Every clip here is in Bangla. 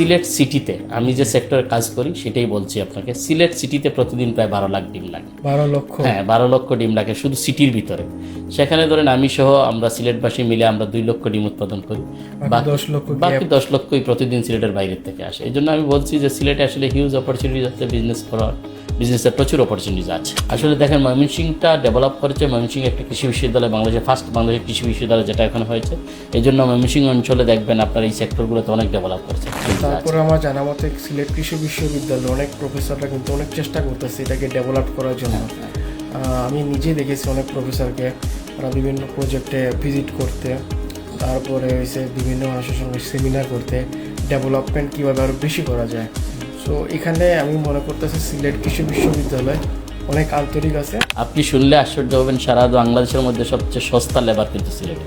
সিলেট সিটিতে আমি যে সেক্টরে কাজ করি সেটাই বলছি আপনাকে। সিলেট সিটিতে প্রতিদিন প্রায় 12 লাখ ডিম লাগে। 12 লক্ষ? হ্যাঁ, 12 লক্ষ ডিম লাগে শুধু সিটির ভিতরে। সেখানে ধরেন আমি সহ আমরা সিলেটবাসী মিলে আমরা 2 লক্ষ ডিম উৎপাদন করি। বাকি 10 লক্ষ বাকি 10 লক্ষই প্রতিদিন সিলেটের বাইরের থেকে আসে। এই জন্য আমি বলছি যে সিলেটে আসলে হিউজ অপরচুনিটিজ আছে বিজনেস করার, বিজনেসের প্রচুর অপরচুনিটিজ আছে। আসলে দেখেন ময়মনসিংহটা ডেভেলপ করেছে, ময়মনসিংহ একটা কৃষি বিশ্ববিদ্যালয়, বাংলাদেশের ফার্স্ট বাংলাদেশের কৃষি বিশ্ববিদ্যালয় যেটা এখন হয়েছে। এই জন্য ময়মনসিংহ অঞ্চলে দেখবেন আপনার এই সেক্টরগুলোতে অনেক ডেভেলপ করেছে। তারপরে আমার জানা মতে সিলেট কৃষি বিশ্ববিদ্যালয় অনেক প্রফেসররা কিন্তু অনেক চেষ্টা করতেছে এটাকে ডেভেলপ করার জন্য। আমি নিজে দেখেছি অনেক প্রফেসরকে ওরা বিভিন্ন প্রজেক্টে ভিজিট করতে, তারপরে হয়েছে বিভিন্ন মানুষের সঙ্গে সেমিনার করতে, ডেভেলপমেন্ট কীভাবে আরও বেশি করা যায়। সো এখানে আমি মনে করতেছি সিলেট কৃষি বিশ্ববিদ্যালয় অনেক আন্তরিক আছে। আপনি শুনলে আশ্চর্য হবেন, সারা বাংলাদেশের মধ্যে সবচেয়ে সস্তা লেবার কিন্তু সিলেটে।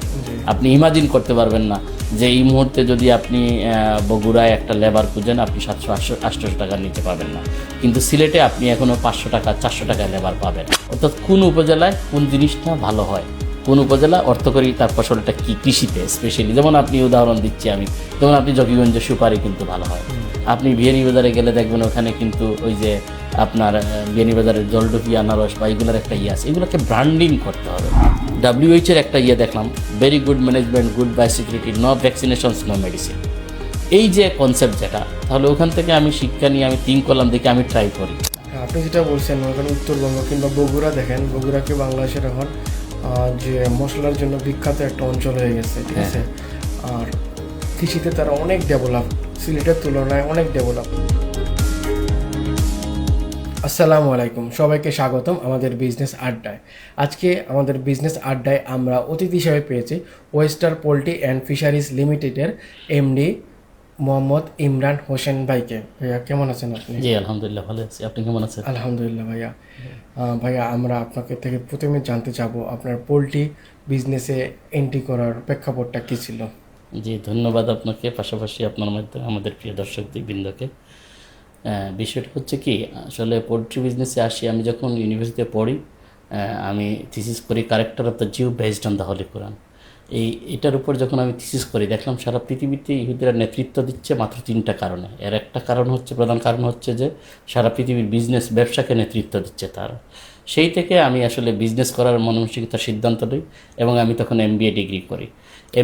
আপনি ইমাজিন করতে পারবেন না যে এই মুহূর্তে যদি আপনি বগুড়ায় একটা লেবার খুঁজেন আপনি 700-800 টাকা নিতে পাবেন না, কিন্তু সিলেটে আপনি এখনও 500 টাকা 400 টাকায় লেবার পাবেন। অর্থাৎ কোন উপজেলায় কোন জিনিসটা ভালো হয়, কোন উপজেলা অর্থকরী তার ফসলটা কী কৃষিতে স্পেশালি। যেমন আপনি উদাহরণ দিচ্ছি আমি, যেমন আপনি জকিগঞ্জে সুপারি কিন্তু ভালো হয়। আপনি বিয়ানীবাজারে গেলে দেখবেন ওখানে কিন্তু ওই যে আপনার বিয়ানীবাজারের জলডুকি আনারস বা এগুলোর একটা আছে, এগুলোকে ব্র্যান্ডিং করতে হবে। WHO এর একটা দেখলাম, very good management, good biosecurity, no vaccinations, no medicine. এই যে কনসেপ্ট যেটা, তাহলে ওখান থেকে আমি শিক্ষা নিয়ে আমি থিঙ্ক করলাম, দেখি আমি ট্রাই করি। আপনি যেটা বলছেন ওখানে উত্তরবঙ্গ কিংবা বগুড়া দেখেন, বগুড়াকে বাংলাদেশের এখন যে মশলার জন্য বিখ্যাত একটা অঞ্চল হয়ে গেছে, ঠিক আছে। আর কৃষিতে তারা অনেক ডেভেলপ, সিলেটের তুলনায় অনেক ডেভেলপ। আসসালামু আলাইকুম, সবাইকে স্বাগতম আমাদের বিজনেস আড্ডায়। আজকে আমাদের বিজনেস আড্ডায় আমরা অতিথি হিসেবে পেয়েছি ওয়েস্টার পোল্ট্রি অ্যান্ড ফিশারিজ লিমিটেডের এমডি মোহাম্মদ ইমরান হোসেন ভাইকে। ভাইয়া কেমন আছেন আপনি? জি আলহামদুলিল্লাহ ভালো আছি, আপনি কেমন আছেন? আলহামদুলিল্লাহ ভাইয়া। ভাইয়া আমরা আপনাকে থেকে প্রথমে জানতে চাবো আপনার পোল্ট্রি বিজনেসে এন্ট্রি করার প্রেক্ষাপটটা কী ছিল? জি ধন্যবাদ আপনাকে, পাশাপাশি আপনার মাধ্যমে আমাদের প্রিয় দর্শকবৃন্দকে। বিষয়টা হচ্ছে কি, আসলে পোলট্রি বিজনেসে আসি আমি যখন ইউনিভার্সিটিতে পড়ি। আমি থিসিস করি character of the Jew based on the holy Quran. এটার উপর যখন আমি থিসিস করি দেখলাম সারা পৃথিবীতে ইহুদিরা নেতৃত্ব দিচ্ছে মাত্র 3টা কারণে। এর একটা কারণ হচ্ছে, প্রধান কারণ হচ্ছে যে সারা পৃথিবীর বিজনেস ব্যবসাকে নেতৃত্ব দিচ্ছে তারা। সেই থেকে আমি আসলে বিজনেস করার মনমানসিকতার সিদ্ধান্ত নিই এবং আমি তখন MBA ডিগ্রি করি।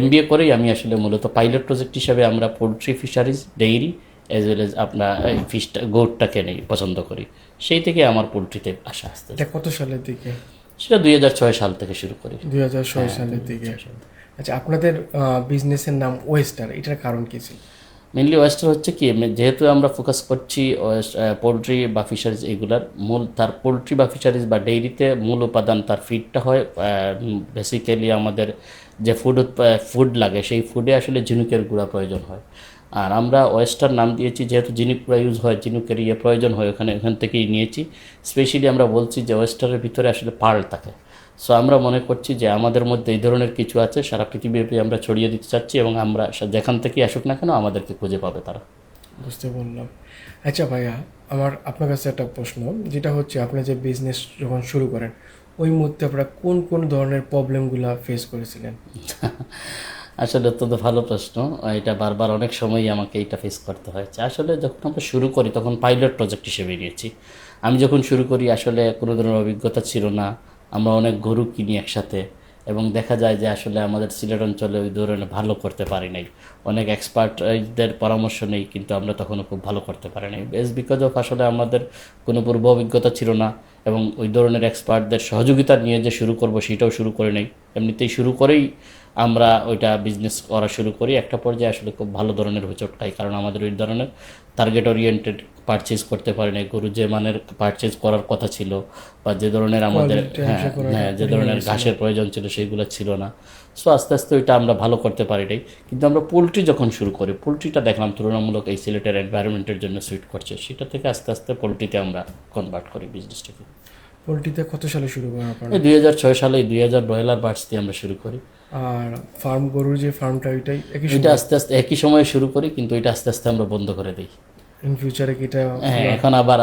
MBA করেই আমি আসলে মূলত পাইলট প্রজেক্ট হিসাবে আমরা poultry fisheries, dairy as well as আপনার ফিশটা গোটটাকে নেই পছন্দ করি। সেই থেকে আমার পোলট্রিতে আসা আসতে। এটা কত সালের দিকে? সেটা 2006 সাল থেকে শুরু করি। 2006 সালের দিকে। আচ্ছা, আপনাদের বিজনেসের নাম ওয়েস্টার, এটার কারণ কী ছিল? মেনলি ওয়েস্টার হচ্ছে কি, যেহেতু আমরা ফোকাস করছি পোলট্রি বা ফিশারিজ এগুলার মূল, তার পোলট্রি বা ফিশারিজ বা ডেইরিতে মূল উপাদান তার ফিডটা হয় বেসিক্যালি আমাদের যে ফুড লাগে সেই ফুডে আসলে ঝিনুকের গুঁড়া প্রয়োজন হয়। আর আমরা ওয়েস্টার নাম দিয়েছি যেহেতু ঝিনুক গুঁড়া ইউজ হয়, ঝিনুকের প্রয়োজন হয় ওখান থেকেই নিয়েছি। স্পেশালি আমরা বলছি যে ওয়েস্টারের ভিতরে আসলে পার্ল থাকে। সো আমরা মনে করছি যে আমাদের মধ্যে এই ধরনের কিছু আছে, সারা পৃথিবীব্যাপী আমরা ছড়িয়ে দিতে চাচ্ছি এবং আমরা যেখান থেকেই আসুক না কেন আমাদেরকে খুঁজে পাবে তারা। বুঝতে বললাম। আচ্ছা ভাইয়া, আমার আপনার কাছে একটা প্রশ্ন, যেটা হচ্ছে আপনি যে বিজনেস যখন শুরু করেন ওই মুহূর্তে আপনারা কোন কোন ধরনের প্রবলেমগুলো ফেস করেছিলেন? আসলে অত্যন্ত ভালো প্রশ্ন। এটা বারবার অনেক সময়ই আমাকে এটা ফেস করতে হয়েছে। আসলে যখন আমরা শুরু করি তখন পাইলট প্রজেক্ট হিসেবে নিয়েছি। আমি যখন শুরু করি আসলে কোনো ধরনের অভিজ্ঞতা ছিল না। আমরা অনেক গরু কিনি একসাথে এবং দেখা যায় যে আসলে আমাদের সিলেট অঞ্চলে ওই ধরনের ভালো করতে পারি নাই। অনেক এক্সপার্টদের পরামর্শ নেই, কিন্তু আমরা তখনও খুব ভালো করতে পারি নাই। বিকজ অফ আসলে আমাদের কোনো পূর্ব অভিজ্ঞতা ছিল না এবং ওই ধরনের এক্সপার্টদের সহযোগিতা নিয়ে যে শুরু করব সেটাও শুরু করে নেই। এমনিতেই শুরু করেই আমরা ওইটা বিজনেস করা শুরু করি। একটা পর্যায়ে আসলে খুব ভালো ধরনের হোঁচট খাই, কারণ আমাদের ওই ধরনের টার্গেট ওরিয়েন্টেড পারচেজ করতে পারি না। গরু যে মানের পারচেজ করার কথা ছিল বা যে ধরনের আমাদের যে ধরনের ঘাসের প্রয়োজন ছিল সেইগুলো ছিল না। সো আস্তে আস্তে ওইটা আমরা ভালো করতে পারি নাই। কিন্তু আমরা পোলট্রি যখন শুরু করি, পোলট্রিটা দেখলাম তুলনামূলক এই সিলেটের এনভায়রনমেন্টের জন্য সুইট করছে, সেটা থেকে আস্তে আস্তে পোলট্রিতে আমরা কনভার্ট করি বিজনেসটাকে। পোলট্রিতে কত সালে শুরু করেন আপনারা? 2006 সালে 2000 ব্রয়লার বার্ডস দিয়ে আমরা শুরু করি। আর ফার্ম গরুর যে ফার্মটা এটা আস্তে আস্তে একই সময়ে শুরু করি, কিন্তু এটা আস্তে আস্তে আমরা বন্ধ করে দিই। ইন ফিউচারে কি এটা? এখন আবার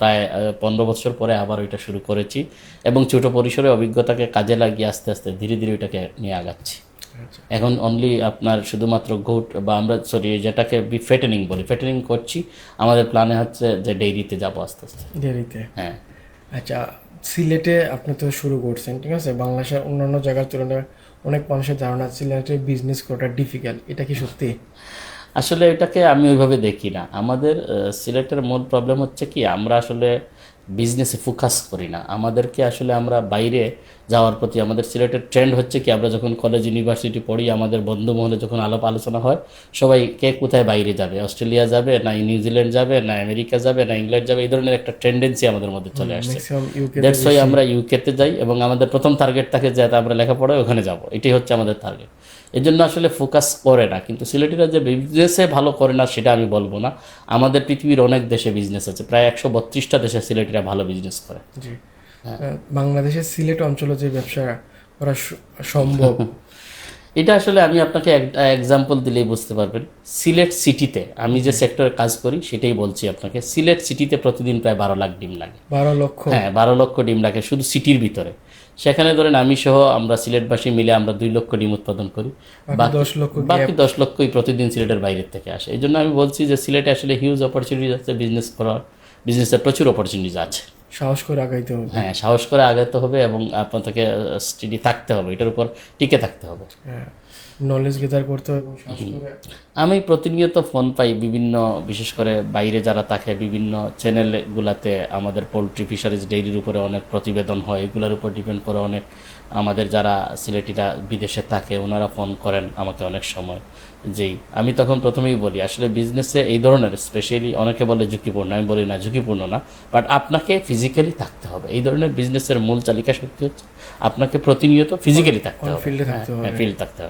প্রায় 15 বছর পরে আবার ওইটা শুরু করেছি এবং ছোট পরিসরে অভিজ্ঞতাকে কাজে লাগিয়ে আস্তে আস্তে ধীরে ধীরে ওইটাকে নিয়ে আগাচ্ছি। এখন অনলি আপনার শুধুমাত্র গোট বা আমরা সরি যেটাকে ফেটেনিং বলি, ফেটেনিং করছি। আমাদের প্ল্যানে হচ্ছে যে ডেইরিতে যাবো আস্তে আস্তে। দেরিতে। হ্যাঁ, আচ্ছা, সিলেটে আপনি তো শুরু করছেন, ঠিক আছে। বাংলাদেশের অন্যান্য জায়গার তুলনায় অনেক মানুষের ধারণা সিলেটে বিজনেস করাটা ডিফিকাল্ট, এটা কি সত্যি? আসলে এটাকে আমি ওইভাবে দেখি না। আমাদের সিলেটের মূল প্রবলেম হচ্ছে কি, আমরা আসলে বিজনেসে ফোকাস করি না। আমাদেরকে আসলে আমরা বাইরে যাওয়ার প্রতি আমাদের সিলেটের ট্রেন্ড হচ্ছে কি, আমরা যখন কলেজ ইউনিভার্সিটি পড়ি, আমাদের বন্ধু মহলে যখন আলাপ আলোচনা হয়, সবাই কে কোথায় বাইরে যাবে, অস্ট্রেলিয়া যাবে না নিউজিল্যান্ড যাবে না আমেরিকা যাবে না ইংল্যান্ড যাবে, এই ধরনের একটা টেন্ডেন্সি আমাদের মধ্যে চলে আসছে। Maximum UK. দ্যাটস ওয়াই আমরা ইউকেতে যাই এবং আমাদের প্রথম টার্গেট থাকে যে আমরা লেখাপড়ায় ওখানে যাব, এটাই হচ্ছে আমাদের টার্গেট। এই জন্য আসলে ফোকাস করে না। কিন্তু সিলেটিরা যে বিজনেসে ভালো করে না সেটা আমি বলবো না। আমাদের পৃথিবীর অনেক দেশে বিজনেস আছে, প্রায় 132টা দেশে সিলেটিরা ভালো বিজনেস করে। জি। বাংলাদেশের সিলেট অঞ্চলে যে ব্যবসা করা সম্ভব, এটা আসলে আমি আপনাকে এক্সাম্পল দিলেই বুঝতে পারবেন। সিলেট সিটিতে আমি যে সেক্টরে কাজ করি সেটাই বলছি আপনাকে। সিলেট সিটিতে প্রতিদিন প্রায় 12 লাখ ডিম লাগে। 12 লক্ষ? হ্যাঁ, 12 লক্ষ ডিম লাগে শুধু সিটির ভিতরে। সেখানে ধরেন আমি সহ আমরা সিলেটবাসী মিলে আমরা 2 লক্ষ ডিম উৎপাদন করি। বাকি 10 লক্ষই প্রতিদিন সিলেটের বাইরের থেকে আসে। এই জন্য আমি বলছি যে সিলেটে আসলে হিউজ অপরচুনিটিজ আছে বিজনেস করার, বিজনেসের প্রচুর অপরচুনিটিজ আছে। সাহস করে আগাইতে হবে। হ্যাঁ, সাহস করে আগাতে হবে এবং আপনাকে স্টেডি থাকতে হবে, এটার উপর টিকে থাকতে হবে। হ্যাঁ, নলেজ গেদার করতে হবে এবং সাহস করে। আমি প্রতিনিয়ত ফোন পাই বিভিন্ন, বিশেষ করে বাইরে যারা থাকে, বিভিন্ন চ্যানেলগুলোতে আমাদের পোলট্রি ফিশারিজ ডেইরির উপরে অনেক প্রতিবেদন হয়, এগুলোর উপর ডিপেন্ড করে অনেক আমাদের যারা সিলেটিরা বিদেশে থাকে ওনারা ফোন করেন আমাকে অনেক সময়। যেই আমি তখন প্রথমেই বলি আসলে বিজনেসে এই ধরনের স্পেশালি অনেকে বলে ঝুঁকিপূর্ণ, আমি বলি না ঝুঁকিপূর্ণ না, বাট আপনাকে ফিজিক্যালি থাকতে হবে। এই ধরনের বিজনেসের মূল চালিকা শক্তি হচ্ছে আপনাকে প্রতিনিয়ত ফিজিক্যালি থাকতে হবে, ফিল্ডে থাকতে হবে।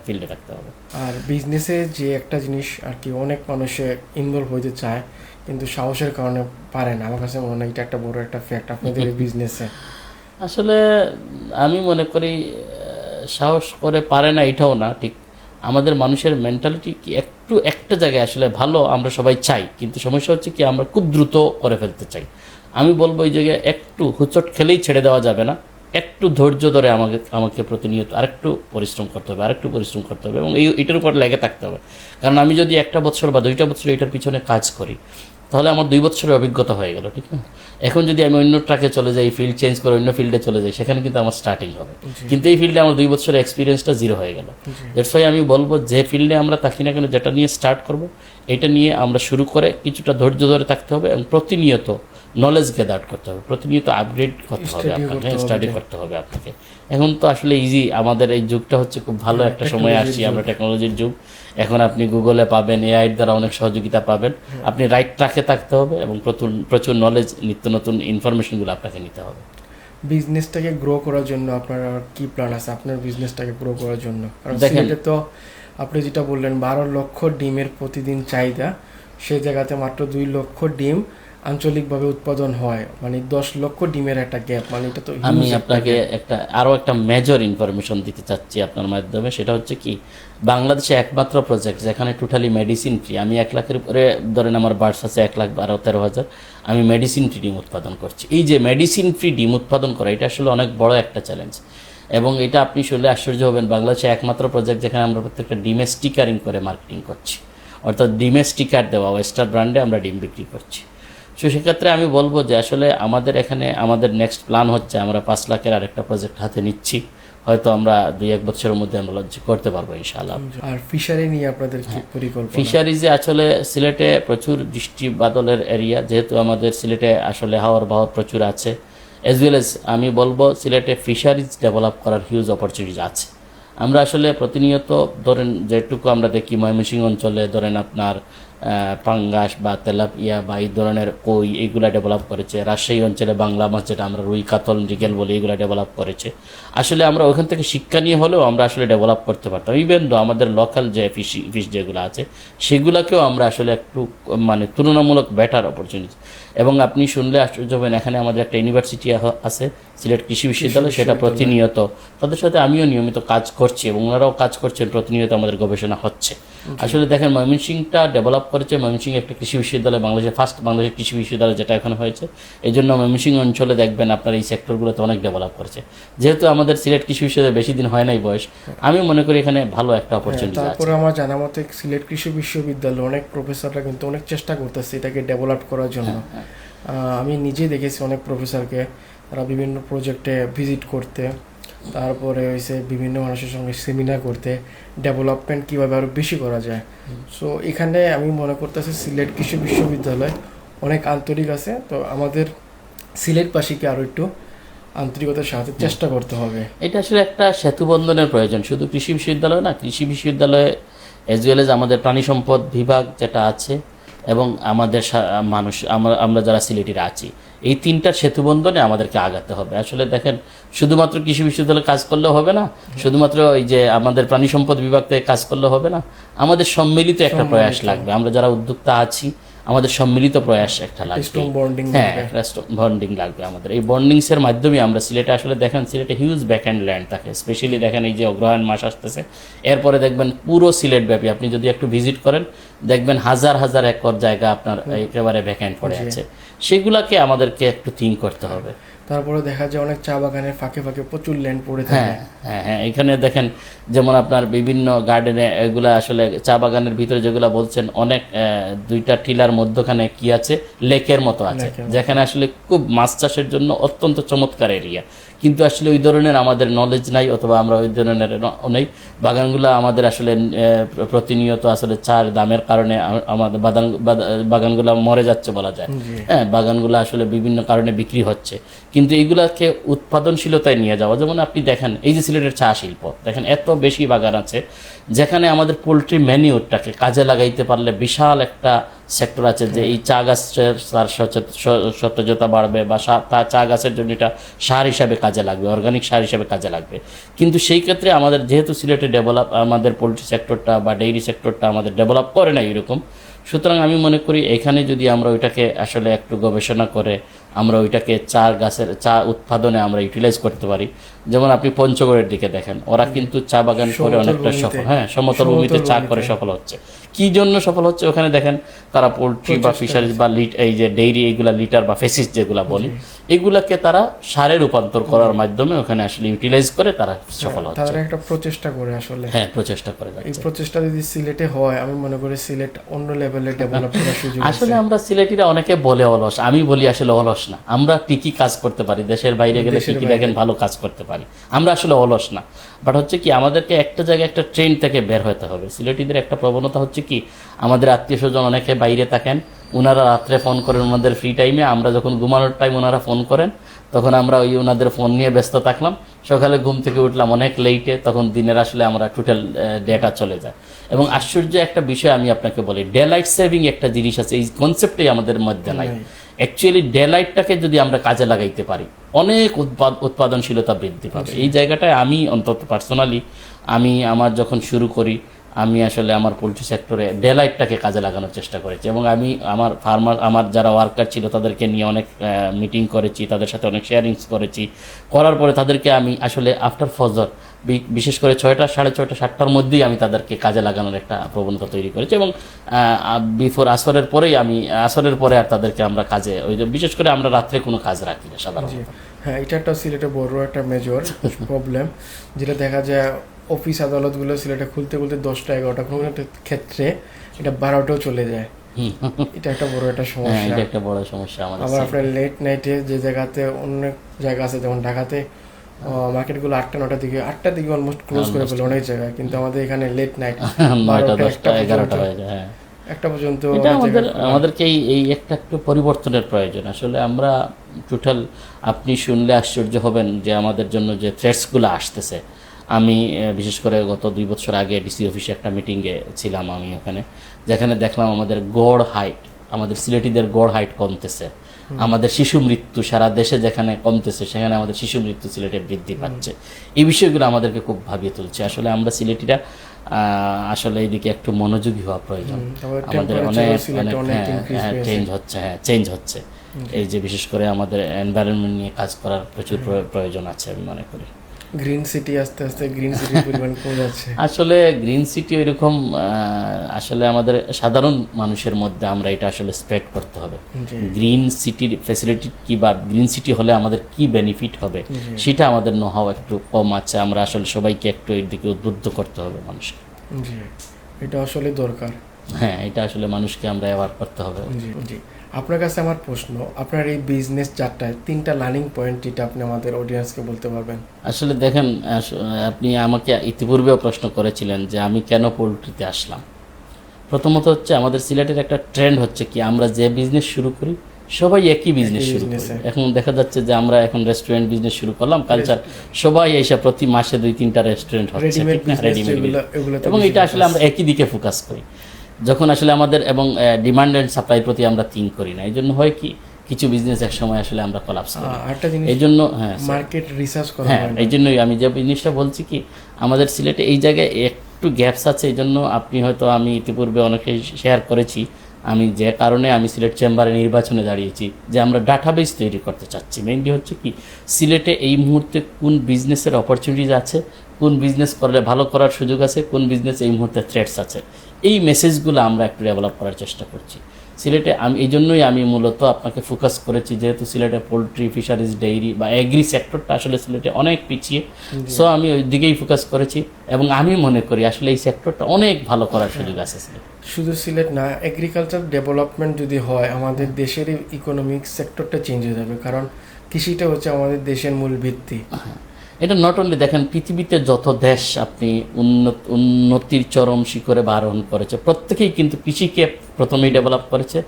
ফিল্ডে থাকতে হবে। আর বিজনেসে যে একটা জিনিস আর কি অনেক মানুষে ইনভলভ হইতে চায় কিন্তু সাহসের কারণে পারে না, আমার কাছে মনে হয় এটা একটা বড় একটা ফ্যাক্ট আপনাদের বিজনেসে। আসলে আমি মনে করি সাহস করে পারে না এটাও না ঠিক। আমাদের মানুষের মেন্টালিটি কি একটু একটা জায়গায় আসলে ভালো, আমরা সবাই চাই, কিন্তু সমস্যা হচ্ছে কি আমরা খুব দ্রুত করে ফেলতে চাই। আমি বলবো এই জায়গায় একটু হুচট খেলেই ছেড়ে দেওয়া যাবে না, একটু ধৈর্য ধরে আমাকে প্রতিনিয়ত আরেকটু পরিশ্রম করতে হবে এবং এটার উপর লেগে থাকতে হবে। কারণ আমি যদি 1 বছর বা 2 বছর এটার পিছনে কাজ করি তাহলে আমার 2 বছরের অভিজ্ঞতা হয়ে গেল, ঠিক না? এখন যদি আমি অন্য ট্রাকে চলে যাই, ফিল্ড চেঞ্জ করে অন্য ফিল্ডে চলে যাই, সেখানে কিন্তু আমার স্টার্টিং হবে, কিন্তু এই ফিল্ডে আমার 2 বছরের এক্সপিরিয়েন্সটা জিরো হয়ে গেল। দ্যাটস ওয়াই আমি বলবো যে ফিল্ডে আমরা থাকি না কেন, যেটা নিয়ে স্টার্ট করব এটা নিয়ে আমরা শুরু করে কিছুটা ধৈর্য ধরে থাকতে হবে এবং প্রতিনিয়ত নলেজ গেদার করতে হবে, প্রতিনিয়ত আপগ্রেড করতে হবে আপনাকে, স্টাডি করতে হবে আপনাকে। এখন তো আসলে ইজি, আমাদের এই যুগটা হচ্ছে খুব ভালো একটা সময় আসছি আমরা, টেকনোলজির যুগ। এখন আপনি গুগলে পাবেন, এআই দ্বারা অনেক সহযোগিতা পাবেন। আপনি রাইট ট্র্যাকে থাকতে হবে এবং প্রচুর নলেজ, নিত্য নতুন ইনফরমেশনগুলো আপনাকে নিতে হবে। বিজনেসটাকে গ্রো করার জন্য আপনার কি প্ল্যান আছে আপনার বিজনেসটাকে গ্রো করার জন্য? কারণ সিলেটে তো আপনি যেটা বললেন 12 লক্ষ ডিমের প্রতিদিন চাহিদা, সেই জায়গাতে মাত্র 2 লক্ষ ডিম আঞ্চলিকভাবে উৎপাদন হয়, মানে 10 লক্ষ ডিমের একটা গ্যাপ, মানে এটা তো আমি আপনাকে আরও একটা মেজর ইনফরমেশন দিতে চাচ্ছি আপনার মাধ্যমে। সেটা হচ্ছে কি, বাংলাদেশে একমাত্র প্রজেক্ট যেখানে টোটালি মেডিসিন ফ্রি। আমি 1 লাখের উপরে ধরেন আমার বার্ডস আছে, 1,12,13,000, আমি মেডিসিন ফ্রি ডিম উৎপাদন করছি। এই যে মেডিসিন ফ্রি ডিম উৎপাদন করা, এটা আসলে অনেক বড় একটা চ্যালেঞ্জ এবং এটা আপনি শুনলে আশ্চর্য হবেন। বাংলাদেশে একমাত্র প্রজেক্ট যেখানে আমরা প্রত্যেকটা ডিমে স্টিকারিং করে মার্কেটিং করছি, অর্থাৎ ডিমে স্টিকার দেওয়া ওয়েস্টার ব্র্যান্ডে আমরা ডিম বিক্রি করছি। সো সেক্ষেত্রে আমি বলবো যে আসলে আমাদের এখানে আমাদের নেক্সট প্ল্যান হচ্ছে আমরা 5 লাখের আরেকটা প্রজেক্ট হাতে নিচ্ছি, হয়তো আমরা 2-1 বছরের মধ্যে আমরা লঞ্চ করতে পারবো ইনশাআল্লাহ। আর ফিশারি নিয়ে আপনাদের কি পরিকল্পনা? ফিশারিজে আসলে সিলেটে প্রচুর বৃষ্টি বাদলের এরিয়া, যেহেতু আমাদের সিলেটে আসলে হাওয়ার বাহর প্রচুর আছে, অ্যাজ ওয়েল এজ আমি বলবো সিলেটে ফিশারিজ ডেভেলপ করার হিউজ অপরচুনিটি আছে। আমরা আসলে প্রতিনিয়ত ধরেন যেটুকু আমরা দেখি ময়মনসিংহ অঞ্চলে ধরেন আপনার পাঙ্গাস বা তেলাপিয়া বা এই ধরনের কই, এইগুলা ডেভেলপ করেছে। রাজশাহী অঞ্চলে বাংলা মাছ, যেটা আমরা রুই কাতল মৃগেল বলি, এইগুলা ডেভেলপ করেছে। আসলে আমরা ওইখান থেকে শিক্ষা নিয়ে হলেও আমরা আসলে ডেভেলপ করতে পারতাম। ইভেন তো আমাদের লোকাল যে ফিশ যেগুলো আছে সেগুলোকেও আমরা আসলে একটু মানে তুলনামূলক বেটার অপরচুনিটি। এবং আপনি শুনলে আশ্চর্য হবেন, এখানে আমাদের একটা ইউনিভার্সিটি আছে, সিলেট কৃষি বিশ্ববিদ্যালয়, সেটা প্রতিনিয়ত তাদের সাথে আমিও নিয়মিত কাজ করছি এবং ওনারাও কাজ করছেন, প্রতিনিয়ত আমাদের গবেষণা হচ্ছে। আসলে দেখেন ময়মনসিংহটা ডেভেলপ করেছে, ময়মনসিংহ একটা কৃষি বিশ্ববিদ্যালয়, বাংলাদেশের ফার্স্ট বাংলাদেশের কৃষি বিশ্ববিদ্যালয় যেটা এখন হয়েছে। এই জন্য ময়মনসিংহ অঞ্চলে দেখবেন আপনার এই সেক্টরগুলোতে অনেক ডেভেলপ করেছে। যেহেতু আমাদের সিলেট কৃষি বিশ্ববিদ্যালয় বেশি দিন হয় নাই বয়স, আমি মনে করি এখানে ভালো একটা অপরচুনিটি আছে। তারপরে আমার জানা মতে সিলেট কৃষি বিশ্ববিদ্যালয় অনেক প্রফেসররা কিন্তু অনেক চেষ্টা করতেছে এটাকে ডেভেলপ করার জন্য। আমি নিজে দেখেছি অনেক প্রফেসরকে, তারা বিভিন্ন প্রজেক্টে ভিজিট করতে, তারপরে হয়েছে বিভিন্ন মানুষের সঙ্গে সেমিনার করতে, ডেভেলপমেন্ট কীভাবে আরও বেশি করা যায়। সো এখানে আমি মনে করতেছি সিলেট কৃষি বিশ্ববিদ্যালয় অনেক আন্তরিক আছে। তো আমাদের সিলেটবাসীকে আরও একটু আন্তরিকতার সাথে চেষ্টা করতে হবে। এটা আসলে একটা সেতু বন্ধনের প্রয়োজন, শুধু কৃষি বিশ্ববিদ্যালয় না, কৃষি বিশ্ববিদ্যালয়ে এজ ওয়েল এজ আমাদের প্রাণী সম্পদ বিভাগ যেটা আছে এবং আমাদের মানুষ আমরা যারা সিলেটিরা আছি, এই তিনটার সেতু বন্ধনে আমাদেরকে আগাতে হবে। আসলে দেখেন শুধুমাত্র কৃষি বিশ্ববিদ্যালয়ে কাজ করলেও হবে না, শুধুমাত্র এই যে আমাদের প্রাণী সম্পদ বিভাগ থেকে কাজ করলেও হবে না, আমাদের সম্মিলিত একটা প্রয়াস লাগবে। আমরা যারা উদ্যোক্তা আছি আমাদের সম্মিলিত প্রয়াস একটা লাগবে, হ্যাঁ একটা বন্ডিং লাগবে আমাদের। এই বন্ডিংসের মাধ্যমে আমরা সিলেটে আসলে দেখেন সিলেটে হিউজ ব্যাকহ্যান্ড ল্যান্ড থাকে, স্পেশালি দেখেন এই যে অগ্রহায়ণ মাস আসতেছে, এরপরে দেখবেন পুরো সিলেট ব্যাপী আপনি যদি একটু ভিজিট করেন দেখবেন হাজার হাজার একর জায়গা আপনার একেবারে ভ্যাকেন্ট পড়ে আছে, সেগুলাকে আমাদেরকে একটু থিঙ্ক করতে হবে। তারপরে দেখা যায় অনেক চা বাগানের ফাঁকে ফাঁকে প্রচুর ল্যান্ড পড়ে থাকে। হ্যাঁ, এখানে দেখেন যেমন আপনার বিভিন্ন গার্ডেনে এগুলা আসলে চা বাগানের ভিতরে যেগুলা বলছেন অনেক দুইটা টিলার মধ্যখানে কি আছে, লেকের মতো আছে, যেখানে আসলে খুব মাছ চাষের জন্য অত্যন্ত চমৎকার এরিয়া, কিন্তু আসলে ওই ধরনের আমাদের নলেজ নাই অথবা আমরা ওই ধরনের নেই। বাগানগুলো আমাদের আসলে প্রতিনিয়ত আসলে চার দামের কারণে আমাদের বাগানগুলো মরে যাচ্ছে বলা যায়। হ্যাঁ, বাগানগুলো আসলে বিভিন্ন কারণে বিক্রি হচ্ছে, কিন্তু এইগুলাকে উৎপাদনশীলতায় নিয়ে যাওয়া, যেমন আপনি দেখেন এই যে সিলেটের চা শিল্প দেখেন এত বেশি বাগান আছে, যেখানে আমাদের পোলট্রি ম্যানিউরটাকে কাজে লাগাইতে পারলে বিশাল একটা সেক্টর আছে, যে এই চা গাছের তার সতেজতা বাড়বে বা চা গাছের জন্য এটা সার হিসাবে কাজে লাগবে, অর্গানিক সার হিসাবে কাজে লাগবে। কিন্তু সেই ক্ষেত্রে আমাদের যেহেতু সিলেটে আমাদের পোলট্রি সেক্টরটা বা ডেইরি সেক্টরটা আমাদের ডেভেলপ করে না এরকম, সুতরাং আমি মনে করি এখানে যদি আমরা ওইটাকে আসলে একটু গবেষণা করে আমরা ওইটাকে চা উৎপাদনে আমরা ইউটিলাইজ করতে পারি। যেমন আপনি পঞ্চগড়ের দিকে দেখেন, ওরা কিন্তু চা বাগান করে অনেকটা সফল, হ্যাঁ সমতল ভূমিতে চা করে সফল হচ্ছে। কি জন্য সফল হচ্ছে? ওখানে দেখেন তারা পোলট্রি বা ফিশারিজ বা এই যে ডেইরি এইগুলা লিটার বা ফেসিস যেগুলা বলি, এগুলাকে তারা সারে রূপান্তর করার মাধ্যমে ওখানে আসলে ইউটিলাইজ করে তারা সফল হচ্ছে। তারা একটা প্রচেষ্টা করে আসলে, হ্যাঁ প্রচেষ্টা করে। এই প্রচেষ্টা যদি সিলেটে হয় আমি মনে করি সিলেট অন্য লেভেলে ডেভেলপ করার সুযোগ আছে। আসলে আমরা সিলেটিরা অনেকে বলে অলস, আমি বলি আসলে অলস না, আমরা ঠিকই কাজ করতে পারি, দেশের বাইরে গেলে ঠিকই দেখেন ভালো কাজ করতে পারি, আমরা আসলে অলস না। বাট হচ্ছে কি আমাদেরকে একটা জায়গায় একটা ট্রেন থেকে বের হতে হবে। সিলেটিদের একটা প্রবণতা হচ্ছে কি, আমাদের আত্মীয় স্বজন অনেকে বাইরে থাকেন, ওনারা রাত্রে ফোন করেন ওনাদের ফ্রি টাইমে, আমরা যখন ঘুমানোর টাইম ওনারা ফোন করেন, তখন আমরা ওই ওনাদের ফোন নিয়ে ব্যস্ত থাকলাম, সকালে ঘুম থেকে উঠলাম অনেক লেটে, তখন দিনের আসলে আমরা টোটাল ডেটা চলে যায়। এবং আশ্চর্য একটা বিষয় আমি আপনাকে বলি, ডে লাইট সেভিং একটা জিনিস আছে, এই কনসেপ্টই আমাদের মধ্যে নাই। অ্যাকচুয়ালি ডে লাইটটাকে যদি আমরা কাজে লাগাইতে পারি অনেক উৎপাদনশীলতা বৃদ্ধি পাবে। এই জায়গাটায় আমি অন্তত পার্সোনালি আমার যখন শুরু করি আমি আসলে আমার পোলট্রি সেক্টরে ডে লাইটটাকে কাজে লাগানোর চেষ্টা করেছি, এবং আমি আমার যারা ওয়ার্কার ছিল তাদেরকে নিয়ে অনেক মিটিং করেছি, তাদের সাথে অনেক শেয়ারিংস করেছি, করার পরে তাদেরকে আমি আসলে আফটার ফজর বিশেষ করে 6টা, 6:30, 7টার মধ্যেই আমি তাদেরকে কাজে লাগানোর একটা প্রবণতা তৈরি করেছি, এবং বিফোর আসরের পরে আর তাদেরকে আমরা কাজে বিশেষ করে আমরা রাত্রে কোনো কাজ রাখি না সাধারণত। হ্যাঁ, এটা একটা সিলেটে বড় একটা মেজর প্রবলেম, যেটা দেখা যায় অফিস আদালতগুলো সিলেটে খুলতে 10টা 11টা, কোনো ক্ষেত্রে এটা 12টাও চলে যায়। এটা একটা বড় একটা সমস্যা, এটা একটা বড় সমস্যা আমাদের। আবার আপনার লেট নাইটে যে জায়গাতে অনেক জায়গা আছে, যেমন ঢাকাতে মার্কেটগুলো 8টা-9টার দিকে, 8টার দিকে অলমোস্ট ক্লোজ করে ফেলে অনেক জায়গায়, কিন্তু আমাদের এখানে লেট নাইট 9টা, 10টা, 11টা হয়ে যায়। হ্যাঁ, একটা পর্যন্ত আমাদেরকে এই একটু পরিবর্তনের প্রয়োজন। আসলে আমরা টোটাল আপনি শুনলে আশ্চর্য হবেন যে আমাদের জন্য যে থ্রেটসগুলো আসতেছে। আমি বিশেষ করে গত 2 বছর আগে ডিসি অফিসে একটা মিটিংয়ে ছিলাম আমি ওখানে, যেখানে দেখলাম আমাদের আমাদের সিলেটিদের গড় হাইট কমতেছে, আমাদের শিশু মৃত্যু সারা দেশে যেখানে কমতেছে সেখানে আমাদের শিশু মৃত্যু সিলেটে বৃদ্ধি পাচ্ছে। এই বিষয়গুলো আমাদেরকে খুব ভাবিয়ে তুলছে। আসলে আমরা সিলেটিরা আসলে এইদিকে একটু মনোযোগী হওয়া প্রয়োজন। তারপরে আমাদের temperature অনেক সিলেটে অনেক অনেক increase হয়েছে। চেঞ্জ হচ্ছে। এই যে বিশেষ করে আমাদের এনভায়রনমেন্ট নিয়ে কাজ করার প্রচুর প্রয়োজন আছে আমি মনে করি। গ্রিন সিটি আস্তে আস্তে গ্রিন সিটির পরিমাণ কমে যাচ্ছে। আসলে গ্রিন সিটি ওইরকম আসলে আমাদের সাধারণ মানুষের মধ্যে আমরা এটা আসলে স্প্রেড করতে হবে। জি। গ্রিন সিটির ফ্যাসিলিটি কি বা গ্রিন সিটি হলে আমাদের কি বেনিফিট হবে সেটা আমাদের know-how একটু কম আছে। আমরা আসলে সবাইকে একটু এর দিকে উদ্বুদ্ধ করতে হবে মানুষকে। জি, এটা আসলে দরকার। হ্যাঁ, এটা আসলে মানুষকে আমরা অ্যাওয়ার করতে হবে। জি জি, আপনার কাছে আমার প্রশ্ন, আপনার এই বিজনেস চারটায় 3টা লার্নিং পয়েন্ট যেটা আপনি আমাদের অডিয়েন্সকে বলতে পারবেন। আসলে দেখেন, আপনি আমাকে ইতিপূর্বেও প্রশ্ন করেছিলেন যে আমি কেন পোলট্রিতে আসলাম। প্রথমত হচ্ছে আমাদের সিলেটের একটা ট্রেন্ড হচ্ছে কি, আমরা যে বিজনেস শুরু করি সবাই একই বিজনেস শুরু করি। এখন দেখা যাচ্ছে যে আমরা এখন রেস্টুরেন্ট বিজনেস শুরু করলাম, কালচার সবাই এসে প্রতি মাসে 2-3টা রেস্টুরেন্ট হচ্ছে, রেডিমেড ঠিক না? রেডিমেড এগুলোতে এবং এটা আসলে আমরা একই দিকে ফোকাস করি। যখন আসলে আমাদের এবং ডিমান্ড অ্যান্ড সাপ্লাইয়ের প্রতি আমরা থিঙ্ক করি না, এই জন্য হয় কি কিছু বিজনেস এক সময় আসলে আমরা কলাপস করি। আরেকটা জিনিস, এই জন্য হ্যাঁ মার্কেট রিসার্চ করা হ্যাঁ হয় না। এই জন্যই আমি যে জিনিসটা বলছি কি, আমাদের সিলেটে এই জায়গায় একটু গ্যাপস আছে। এই জন্য আপনি হয়তো, আমি ইতিপূর্বে অনেকেই শেয়ার করেছি, আমি যে কারণে আমি সিলেট চেম্বারে নির্বাচনে দাঁড়িয়েছি, যে আমরা ডাটাবেস তৈরি করতে চাচ্ছি। মেইনলি হচ্ছে কি, সিলেটে এই মুহূর্তে কোন বিজনেসের অপরচুনিটিজ আছে, কোন বিজনেস করলে ভালো করার সুযোগ আছে, কোন বিজনেস এই মুহূর্তে থ্রেটস আছে, এই মেসেজগুলো আমরা একটু ডেভেলপ করার চেষ্টা করছি সিলেটে। আমি এই জন্যই আমি মূলত আপনাকে ফোকাস করেছি, যেহেতু সিলেটে পোলট্রি, ফিশারিজ, ডেইরি বা এগ্রি সেক্টরটা আসলে সিলেটে অনেক পিছিয়ে। সো আমি ওই দিকেই ফোকাস করেছি এবং আমি মনে করি আসলে এই সেক্টরটা অনেক ভালো করার সুযোগ আছে সিলেটে। শুধু সিলেট না, এগ্রিকালচার ডেভেলপমেন্ট যদি হয় আমাদের দেশের ইকোনমিক সেক্টরটা চেঞ্জ হয়ে যাবে, কারণ কৃষিটা হচ্ছে আমাদের দেশের মূল ভিত্তি। এটা নট অনলি, দেখেন পৃথিবীতে যত দেশ আপনি উন্নতির চরম শিখরে আরোহণ করেছে, প্রত্যেকেই কিন্তু কৃষিকে প্রথমেই ডেভেলপ করেছে,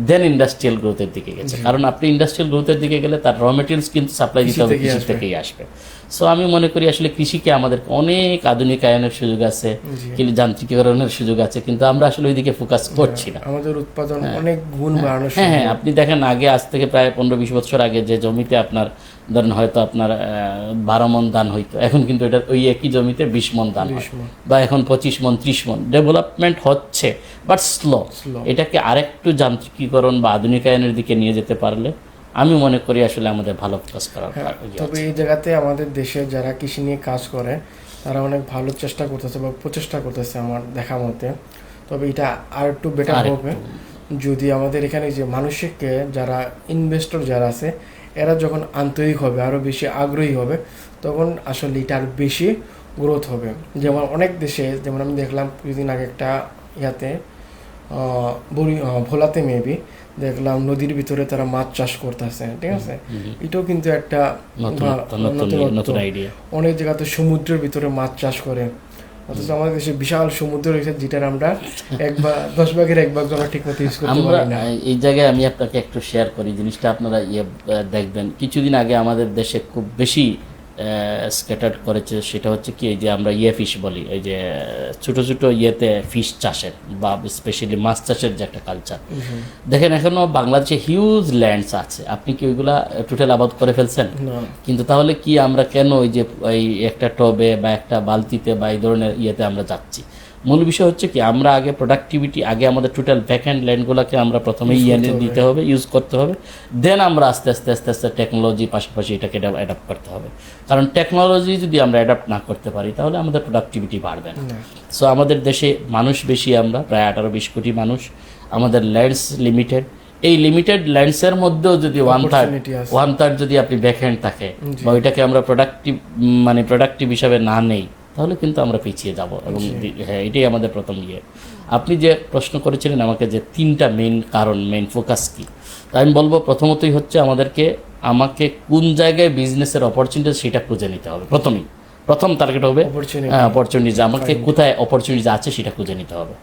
দেন ইন্ডাস্ট্রিয়াল গ্রোথের দিকে গেছে। কারণ আপনি ইন্ডাস্ট্রিয়াল গ্রোথের দিকে গেলে তার র মেটেরিয়ালস কিন্তু সাপ্লাই দিতে হবে, কৃষি থেকেই আসবে। সো আমি মনে করি আসলে কৃষিকে আমাদের অনেক আধুনিকায়নের সুযোগ আছে, কিন্তু যান্ত্রিকীকরণের সুযোগ আছে, কিন্তু আমরা আসলে ওই দিকে ফোকাস করছি না। আমাদের উৎপাদন অনেক গুণ বাড়ানোর হ্যাঁ হ্যাঁ, আপনি দেখেন আগে, আজ থেকে প্রায় 15-20 বছর আগে যে জমিতে আপনার ধরেন হয়তো আপনার 12 মণ ধান হইতো, এখন কিন্তু এটা ওই একই জমিতে 20 মণ ধান হয়, বা এখন 25 মণ 30 মণ। ডেভেলপমেন্ট হচ্ছে বাট স্লো। এটাকে আরেকটু যান্ত্রিকীকরণ বা আধুনিকায়নের দিকে নিয়ে যেতে পারলে আমি মনে করি আসলে আমাদের ভালো ফোকাস করার। তবে এই জায়গাতে আমাদের দেশে যারা কৃষি নিয়ে কাজ করে তারা অনেক ভালো চেষ্টা করতেছে বা প্রচেষ্টা করতেছে আমার দেখা মতে। তবে এটা আর একটু বেটার হবে যদি আমাদের এখানে যে মানুষকে যারা ইনভেস্টর যারা আছে এরা যখন আন্তরিক হবে, আরও বেশি আগ্রহী হবে, তখন আসলে এটা আরও বেশি গ্রোথ হবে। যেমন অনেক দেশে, যেমন আমি দেখলাম কিছুদিন আগে একটা ইয়াতে ভোলাতে মেবি দেখলাম নদীর ভিতরে তারা মাছ চাষ করতেছে, ঠিক আছে? এটাও কিন্তু একটা নতুন আইডিয়া। অনেক জায়গাতে সমুদ্রের ভিতরে মাছ চাষ করে, অথচ আমাদের দেশে বিশাল সমুদ্র রয়েছে যেটার আমরা 10 ভাগের 1 ভাগ আমরা ঠিক মতো ইউজ করতে পারি না। এই জায়গায় আমি আপনাকে একটু শেয়ার করি জিনিসটা, আপনারা দেখবেন কিছুদিন আগে আমাদের দেশে খুব বেশি স্ক্যাটার্ড করেছে। সেটা হচ্ছে কি, এই যে আমরা ফিশ বলি, এই যে ছোটো ছোটো ফিশ চাষের বা স্পেশালি মাছ চাষের যে একটা কালচার, দেখেন এখনও বাংলাদেশে হিউজ ল্যান্ডস আছে, আপনি কি ওইগুলা টোটাল আবাদ করে ফেলছেন? কিন্তু তাহলে কি আমরা কেন ওই যে এই একটা টবে বা একটা বালতিতে বা এই ধরনের আমরা যাচ্ছি? মূল বিষয় হচ্ছে কি, আমরা আগে প্রোডাক্টিভিটি, আগে আমাদের টোটাল ভ্যাকেন্ট ল্যান্ডগুলোকে আমরা প্রথমেই দিতে হবে, ইউজ করতে হবে, দেন আমরা আস্তে আস্তে আস্তে আস্তে টেকনোলজি পাশাপাশি এটাকে অ্যাডাপ্ট করতে হবে। কারণ টেকনোলজি যদি আমরা অ্যাডাপ্ট না করতে পারি তাহলে আমাদের প্রোডাক্টিভিটি বাড়বে না। সো আমাদের দেশে মানুষ বেশি, আমরা প্রায় 18-20 কোটি মানুষ, আমাদের ল্যান্ডস লিমিটেড। এই লিমিটেড ল্যান্ডসের মধ্যেও যদি ওয়ান থার্ড যদি আপনি ভ্যাকেন্ট থাকে বা ওইটাকে আমরা প্রোডাক্টিভ হিসাবে না নেই, তাহলে কিন্তু আমরা পিছিয়ে যাব। এবং হ্যাঁ, এটাই আমাদের প্রথম আপনি যে প্রশ্ন করেছিলেন আমাকে যে 3টা মেইন কারণ, মেইন ফোকাস কি, তাই আমি বলবো প্রথমতই হচ্ছে আমাকে কোন জায়গায় বিজনেসের অপরচুনিটি সেটা খুঁজে নিতে হবে। প্রথম টার্গেট হবে অপরচুনিটি, আমাকে কোথায় অপরচুনিটি আছে সেটা খুঁজে নিতে হবে।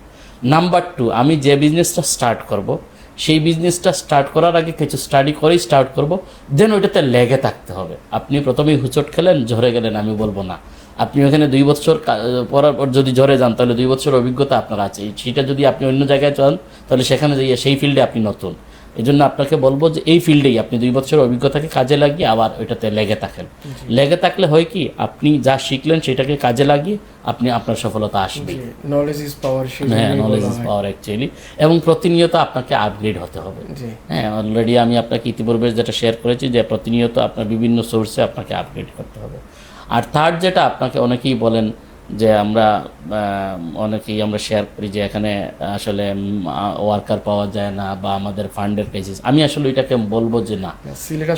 নাম্বার 2, আমি যে বিজনেসটা স্টার্ট করব সেই বিজনেসটা স্টার্ট করার আগে কিছু স্টাডি করেই স্টার্ট করব, দেন ওইটাতে লেগে থাকতে হবে। আপনি প্রথমেই হুচট খেলেন, ঝরে গেলেন, আমি বলবো না। আপনি ওখানে 2 বছর পড়ার পর যদি ঝরে যান তাহলে 2 বছর অভিজ্ঞতা আপনার আছে, সেটা যদি আপনি অন্য জায়গায় চান তাহলে সেখানে যাইয়ে সেই ফিল্ডে আপনি নতুন। এই জন্য আপনাকে বলবো যে এই ফিল্ডেই আপনি 2 বছরের অভিজ্ঞতাকে কাজে লাগিয়ে আবার ওইটাতে লেগে থাকেন। লেগে থাকলে হয় কি, আপনি যা শিখলেন সেটাকে কাজে লাগিয়ে আপনি আপনার সফলতা আসবে। Knowledge is power. হ্যাঁ, নলেজ ইজ পাওয়ার অ্যাকচুয়ালি। এবং প্রতিনিয়ত আপনাকে আপগ্রেড হতে হবে। হ্যাঁ, অলরেডি আমি আপনাকে ইতিপূর্বে যেটা শেয়ার করেছি যে প্রতিনিয়ত আপনার বিভিন্ন সোর্সে আপনাকে আপগ্রেড করতে হবে। আর থার্ড যেটা আপনাকে অনেকেই বলেন যে অনেকেই আমরা শেয়ার করি যে এখানে আসলে ওয়ার্কার পাওয়া যায় না বা আমাদের ফান্ডের ক্রাইসিস। আমি আসলে এটাকে বলবো যে না,